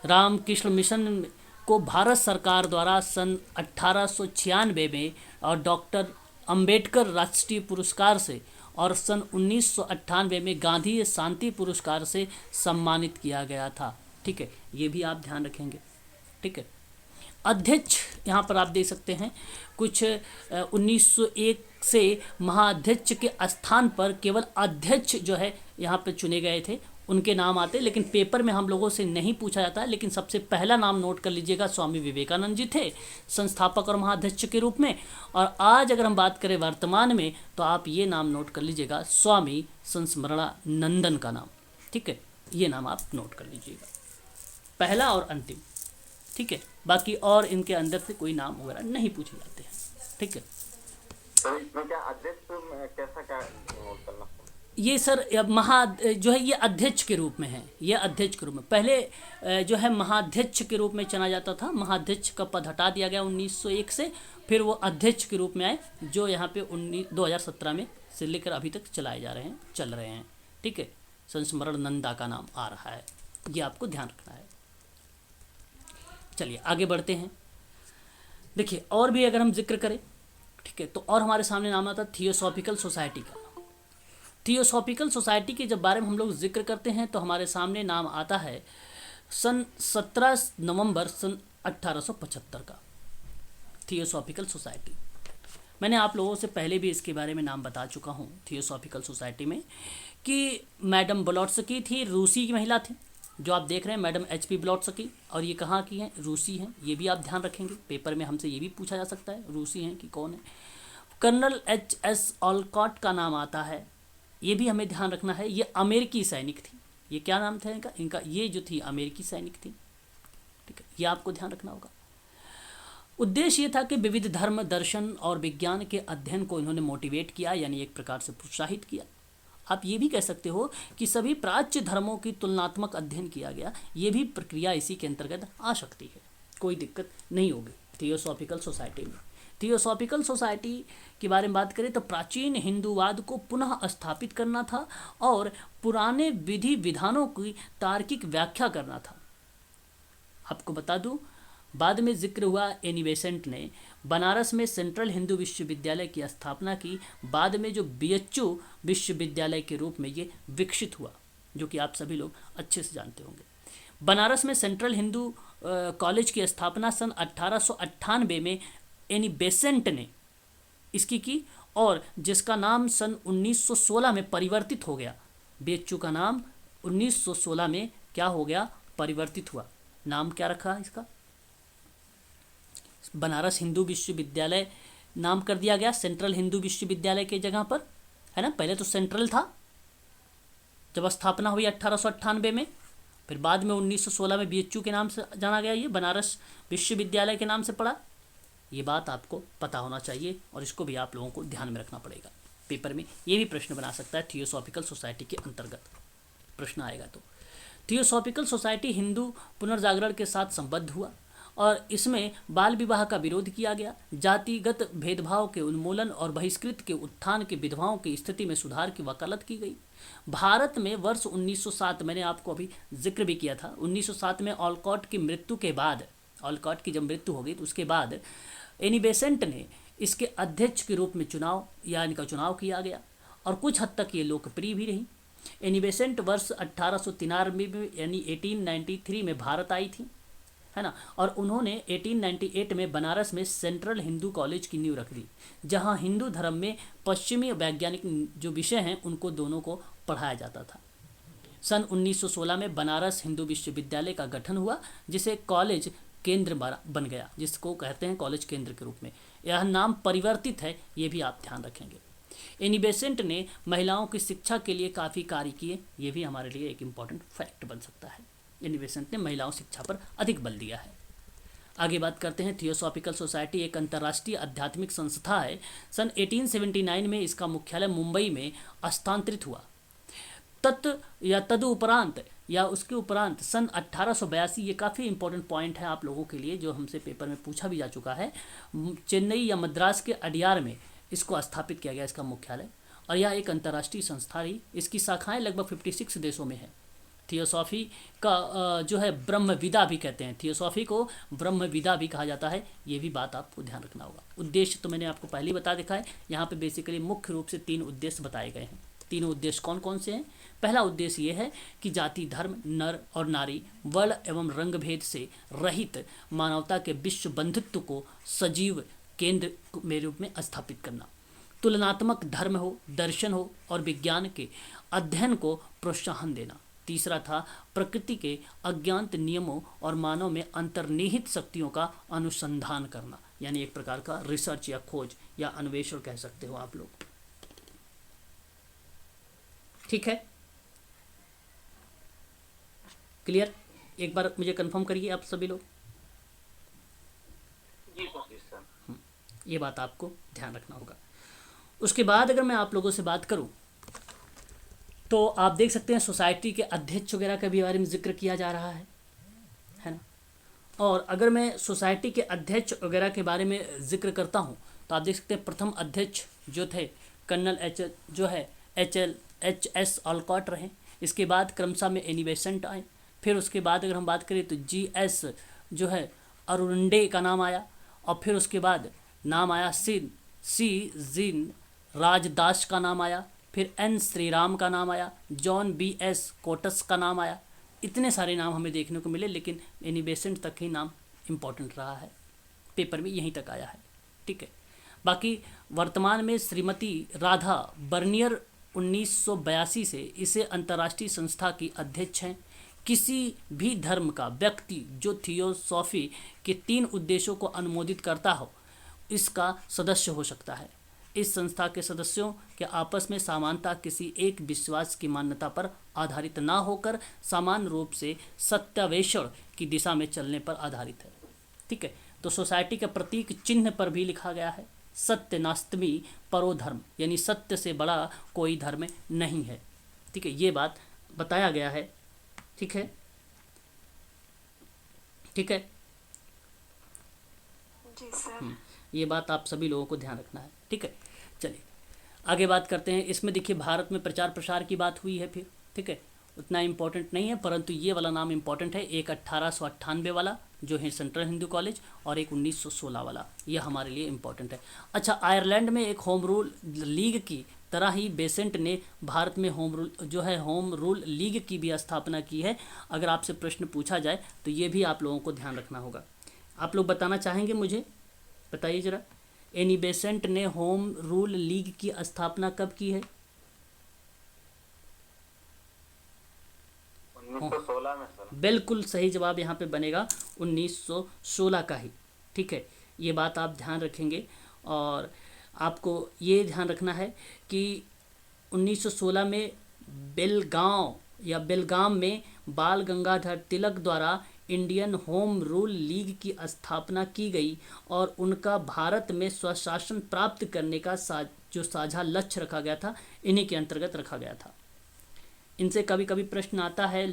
रामकृष्ण मिशन को भारत सरकार द्वारा सन 1896 में और डॉक्टर अंबेडकर राष्ट्रीय पुरस्कार से और सन 1998 में गांधी शांति पुरस्कार से सम्मानित किया गया था। ठीक है, ये भी आप ध्यान रखेंगे। ठीक है, अध्यक्ष यहाँ पर आप देख सकते हैं, कुछ 1901 से महाअध्यक्ष के स्थान पर केवल अध्यक्ष जो है यहाँ पर चुने गए थे, उनके नाम आते, लेकिन पेपर में हम लोगों से नहीं पूछा जाता है। लेकिन सबसे पहला नाम नोट कर लीजिएगा, स्वामी विवेकानंद जी थे संस्थापक और महाअध्यक्ष के रूप में। और आज अगर हम बात करें वर्तमान में, तो आप ये नाम नोट कर लीजिएगा, स्वामी संस्मरणानंदन का नाम। ठीक है, ये नाम आप नोट कर लीजिएगा, पहला और अंतिम। ठीक है, बाकी और इनके अंदर से कोई नाम वगैरह नहीं पूछे जाते हैं। ठीक है, तो इसमें क्या अध्यक्ष कैसा क्या नोट करना? ये सर जो है ये अध्यक्ष के रूप में है, ये अध्यक्ष के रूप में। पहले जो है महाअध्यक्ष के रूप में चुना जाता था, महाअध्यक्ष का पद हटा दिया गया 1901 से, फिर वो अध्यक्ष के रूप में आए, जो यहाँ पे 2017 में से लेकर अभी तक चल रहे हैं। ठीक है, संस्मरणानंदा का नाम आ रहा है, ये आपको ध्यान रखना है। चलिए आगे बढ़ते हैं। देखिए, और भी अगर हम जिक्र करें, ठीक है, तो और हमारे सामने नाम आता है थियोसॉफिकल सोसाइटी का। थियोसॉफिकल सोसाइटी के जब बारे में हम लोग जिक्र करते हैं तो हमारे सामने नाम आता है सन 17 नवंबर सन 1875 का, थियोसॉफिकल सोसाइटी। मैंने आप लोगों से पहले भी इसके बारे में नाम बता चुका हूँ थियोसॉफिकल सोसाइटी में, कि मैडम ब्लॉट्स्की थी, रूसी की महिला थी, जो आप देख रहे हैं मैडम HP ब्लॉट्स्की, और ये कहाँ की हैं, रूसी हैं, ये भी आप ध्यान रखेंगे, पेपर में हमसे ये भी पूछा जा सकता है रूसी हैं कि कौन है। कर्नल HS ऑलकॉट का नाम आता है, ये भी हमें ध्यान रखना है, ये अमेरिकी सैनिक थी। ये क्या नाम था इनका, ये जो थी अमेरिकी सैनिक थी, ठीक है, ये आपको ध्यान रखना होगा। उद्देश्य ये था कि विविध धर्म, दर्शन और विज्ञान के अध्ययन को इन्होंने मोटिवेट किया, यानी एक प्रकार से प्रोत्साहित किया। आप ये भी कह सकते हो कि सभी प्राच्य धर्मों की तुलनात्मक अध्ययन किया गया, ये भी प्रक्रिया इसी के अंतर्गत आ सकती है, कोई दिक्कत नहीं होगी। थियोसॉफिकल सोसाइटी में, थियोसॉफिकल सोसाइटी के बारे में बात करें तो प्राचीन हिंदूवाद को पुनः स्थापित करना था और पुराने विधि विधानों की तार्किक व्याख्या करना था। आपको बता दूं, बाद में जिक्र हुआ एनी बेसेंट ने बनारस में सेंट्रल हिंदू विश्वविद्यालय की स्थापना की। बाद में जो BHU विश्वविद्यालय के रूप में ये विकसित हुआ, जो कि आप सभी लोग अच्छे से जानते होंगे। बनारस में सेंट्रल हिंदू कॉलेज की स्थापना सन 1898 में एनी बेसेंट ने इसकी की, और जिसका नाम सन 1916 में परिवर्तित हो गया। BHU का नाम 1916 में क्या हो गया, परिवर्तित हुआ। नाम क्या रखा इसका, बनारस हिंदू विश्वविद्यालय नाम कर दिया गया सेंट्रल हिंदू विश्वविद्यालय के जगह पर, है ना। पहले तो सेंट्रल था जब स्थापना हुई 1898 में, फिर बाद में 1916 में BHU के नाम से जाना गया, ये बनारस विश्वविद्यालय के नाम से पड़ा। ये बात आपको पता होना चाहिए और इसको भी आप लोगों को ध्यान में रखना पड़ेगा। पेपर में ये भी प्रश्न बना सकता है, थियोसॉफिकल सोसाइटी के अंतर्गत प्रश्न आएगा तो। थियोसॉफिकल सोसाइटी हिंदू पुनर्जागरण के साथ संबद्ध हुआ और इसमें बाल विवाह का विरोध किया गया, जातिगत भेदभाव के उन्मूलन और बहिष्कृत के उत्थान के विधवाओं की स्थिति में सुधार की वकालत की गई। भारत में वर्ष 1907, मैंने आपको अभी जिक्र भी किया था, 1907 में ऑलकॉट की मृत्यु के बाद, ऑलकॉट की जब मृत्यु हो गई तो उसके बाद एनी बेसेंट ने इसके अध्यक्ष के रूप में इनका चुनाव किया गया और कुछ हद तक ये लोकप्रिय भी रही। एनी बेसेंट वर्ष 1893 में यानी 1893 में भारत आई थी, है ना, और उन्होंने 1898 में बनारस में सेंट्रल हिंदू कॉलेज की नींव रख दी, जहां हिंदू धर्म में पश्चिमी वैज्ञानिक जो विषय हैं उनको दोनों को पढ़ाया जाता था। सन 1916 में बनारस हिंदू विश्वविद्यालय का गठन हुआ, जिसे कॉलेज केंद्र बन गया, जिसको कहते हैं कॉलेज केंद्र के रूप में। यह नाम परिवर्तित है, ये भी आप ध्यान रखेंगे। एनी बेसेंट ने महिलाओं की शिक्षा के लिए काफ़ी कार्य किए, ये भी हमारे लिए एक इम्पॉर्टेंट फैक्ट बन सकता है। एनी बेसेंट ने महिलाओं शिक्षा पर अधिक बल दिया है। आगे बात करते हैं, थियोसॉफिकल सोसाइटी एक अंतर्राष्ट्रीय आध्यात्मिक संस्था है। सन 1879 में इसका मुख्यालय मुंबई में स्थानांतरित हुआ। तदुपरांत या उसके उपरांत सन 1882, ये काफ़ी इंपॉर्टेंट पॉइंट है आप लोगों के लिए जो हमसे पेपर में पूछा भी जा चुका है, चेन्नई या मद्रास के अडियार में इसको स्थापित किया गया इसका मुख्यालय, और यह एक अंतर्राष्ट्रीय संस्था रही। इसकी शाखाएं लगभग 56 देशों में है। थियोसॉफी का जो है ब्रह्मविदा भी कहते हैं, थियोसॉफी को ब्रह्मविदा भी कहा जाता है, ये भी बात आपको ध्यान रखना होगा। उद्देश्य तो मैंने आपको पहले ही बता दिखा है, यहाँ पे बेसिकली मुख्य रूप से 3 उद्देश्य बताए गए हैं। तीनों उद्देश्य कौन कौन से हैं? पहला उद्देश्य ये है कि जाति, धर्म, नर और नारी, वर्ण एवं रंग भेद से रहित मानवता के विश्व बंधुत्व को सजीव केंद्र में रूप में स्थापित करना, तुलनात्मक धर्म हो, दर्शन हो और विज्ञान के अध्ययन को प्रोत्साहन देना। तीसरा था प्रकृति के अज्ञात नियमों और मानव में अंतर्निहित शक्तियों का अनुसंधान करना, यानी एक प्रकार का रिसर्च या खोज या अन्वेषण कह सकते हो आप लोग। ठीक है, क्लियर? एक बार मुझे कंफर्म करिए आप सभी लोग। जी सर। ये बात आपको ध्यान रखना होगा। उसके बाद अगर मैं आप लोगों से बात करूं तो आप देख सकते हैं सोसाइटी के अध्यक्ष वगैरह के भी बारे में जिक्र किया जा रहा है ना। और अगर मैं सोसाइटी के अध्यक्ष वगैरह के बारे में जिक्र करता हूं तो आप देख सकते हैं प्रथम अध्यक्ष जो थे कर्नल HS ऑलकॉट रहे। इसके बाद क्रमशः में एनी बेसेंट आए। फिर उसके बाद अगर हम बात करें तो GS जो है अरुंडे का नाम आया, और फिर उसके बाद नाम आया C जिन राजदास का नाम आया, फिर N श्रीराम का नाम आया, जॉन BS कोटस का नाम आया। इतने सारे नाम हमें देखने को मिले, लेकिन एनी बेसेंट तक ही नाम इम्पोर्टेंट रहा है, पेपर में यहीं तक आया है। ठीक है, बाकी वर्तमान में श्रीमती राधा बर्नियर 1982 से इसे अंतर्राष्ट्रीय संस्था की अध्यक्ष हैं। किसी भी धर्म का व्यक्ति जो थियोसॉफी के 3 उद्देश्यों को अनुमोदित करता हो इसका सदस्य हो सकता है। इस संस्था के सदस्यों के आपस में समानता किसी एक विश्वास की मान्यता पर आधारित ना होकर समान रूप से सत्यान्वेषण की दिशा में चलने पर आधारित है। ठीक है, तो सोसाइटी के प्रतीक चिन्ह पर भी लिखा गया है सत्य नास्ति परो धर्म, यानी सत्य से बड़ा कोई धर्म नहीं है। ठीक है, ये बात बताया गया है। ठीक है, ठीक है, जी सर। ये बात आप सभी लोगों को ध्यान रखना है। ठीक है, चलिए आगे बात करते हैं। इसमें देखिए भारत में प्रचार प्रसार की बात हुई है फिर। ठीक है, उतना इम्पोर्टेंट नहीं है, परंतु ये वाला नाम इम्पोर्टेंट है। एक 1898 वाला जो है सेंट्रल हिंदू कॉलेज, और एक 1916 वाला, ये हमारे लिए इम्पोर्टेंट है। अच्छा, आयरलैंड में एक होम रूल लीग की तरह ही बेसेंट ने भारत में होम रूल लीग की भी स्थापना की है। अगर आपसे प्रश्न पूछा जाए तो ये भी आप लोगों को ध्यान रखना होगा। आप लोग बताना चाहेंगे मुझे, बताइए जरा, एनी बेसेंट ने होम रूल लीग की स्थापना कब की है? 1916 में सर। बिल्कुल सही जवाब यहाँ पे बनेगा 1916 का ही। ठीक है, ये बात आप ध्यान रखेंगे, और आपको ये ध्यान रखना है कि 1916 में बेलगाम में बाल गंगाधर तिलक द्वारा इंडियन होम रूल लीग की स्थापना की गई, और उनका भारत में स्वशासन प्राप्त करने का जो साझा लक्ष्य रखा गया था, इन्हीं के अंतर्गत रखा गया था। इनसे कभी कभी प्रश्न आता है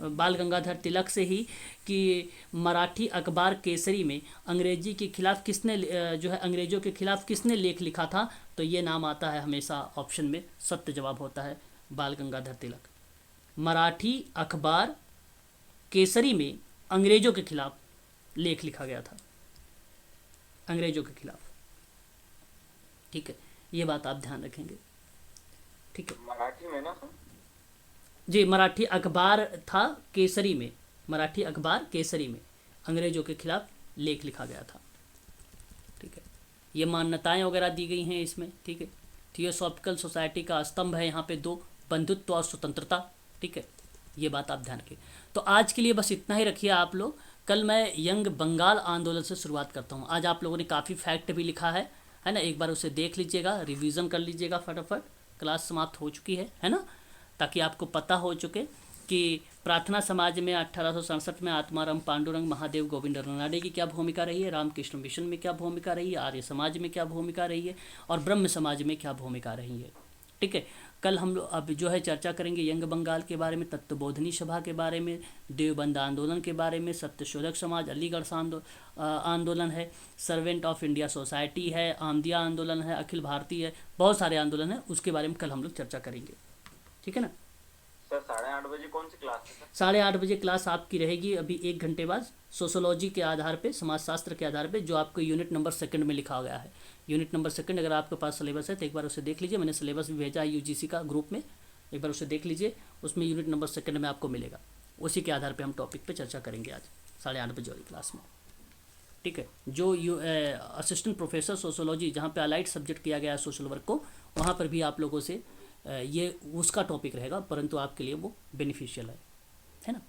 बाल गंगाधर तिलक से ही कि मराठी अखबार केसरी में अंग्रेजी के खिलाफ अंग्रेजों के खिलाफ किसने लेख लिखा था? तो ये नाम आता है हमेशा ऑप्शन में, सत्य जवाब होता है बाल गंगाधर तिलक। मराठी अखबार केसरी में अंग्रेजों के खिलाफ लेख लिखा गया था, अंग्रेजों के खिलाफ। ठीक है, ये बात आप ध्यान रखेंगे। ठीक है, मराठी में ना सर? जी, मराठी अखबार था केसरी में, मराठी अखबार केसरी में अंग्रेजों के खिलाफ लेख लिखा गया था। ठीक है, ये मान्यताएं वगैरह दी गई हैं इसमें। ठीक है, थियोसॉफिकल सोसाइटी का स्तंभ है यहाँ पे 2, बंधुत्व और स्वतंत्रता। ठीक है, ये बात आप ध्यान रखिए। तो आज के लिए बस इतना ही रखिए आप लोग। कल मैं यंग बंगाल आंदोलन से शुरुआत करता हूँ। आज आप लोगों ने काफ़ी फैक्ट भी लिखा है ना, एक बार उसे देख लीजिएगा, रिवीजन कर लीजिएगा फटाफट। क्लास समाप्त हो चुकी है ना, ताकि आपको पता हो चुके कि प्रार्थना समाज में 1867 में आत्माराम पांडुरंग महादेव गोविंद रनाडे की क्या भूमिका रही है, रामकृष्ण मिशन में क्या भूमिका रही है, आर्य समाज में क्या भूमिका रही है, और ब्रह्म समाज में क्या भूमिका रही है। ठीक है, कल हम लोग अब जो है चर्चा करेंगे यंग बंगाल के बारे में, तत्वबोधनी सभा के बारे में, देवबंद आंदोलन के बारे में, सत्यशोधक समाज, अलीगढ़ आंदोलन है, सर्वेंट ऑफ इंडिया सोसाइटी है, आमदिया आंदोलन है, अखिल भारतीय है, बहुत सारे आंदोलन हैं, उसके बारे में कल हम लोग चर्चा करेंगे। ठीक है ना सर? 8:30 बजे कौन सी क्लास है सर? 8:30 बजे क्लास आपकी रहेगी अभी 1 घंटे बाद, सोशोलॉजी के आधार पे, समाजशास्त्र के आधार पे, जो आपको यूनिट नंबर 2 में लिखा गया है। यूनिट नंबर 2, अगर आपके पास सिलेबस है तो एक बार उसे देख लीजिए। मैंने सिलेबस भी भेजा है यूजीसी का ग्रुप में, एक बार उसे देख लीजिए। उसमें यूनिट नंबर 2 में आपको मिलेगा। उसी के आधार पे हम टॉपिक पे चर्चा करेंगे आज 8:30 बजे वाली क्लास में। ठीक है, जो असिस्टेंट प्रोफेसर सोशोलॉजी, जहाँ पे अलाइड सब्जेक्ट किया गया है सोशल वर्क को, वहाँ पर भी आप लोगों से ये उसका टॉपिक रहेगा, परंतु आपके लिए वो बेनिफिशियल है ना।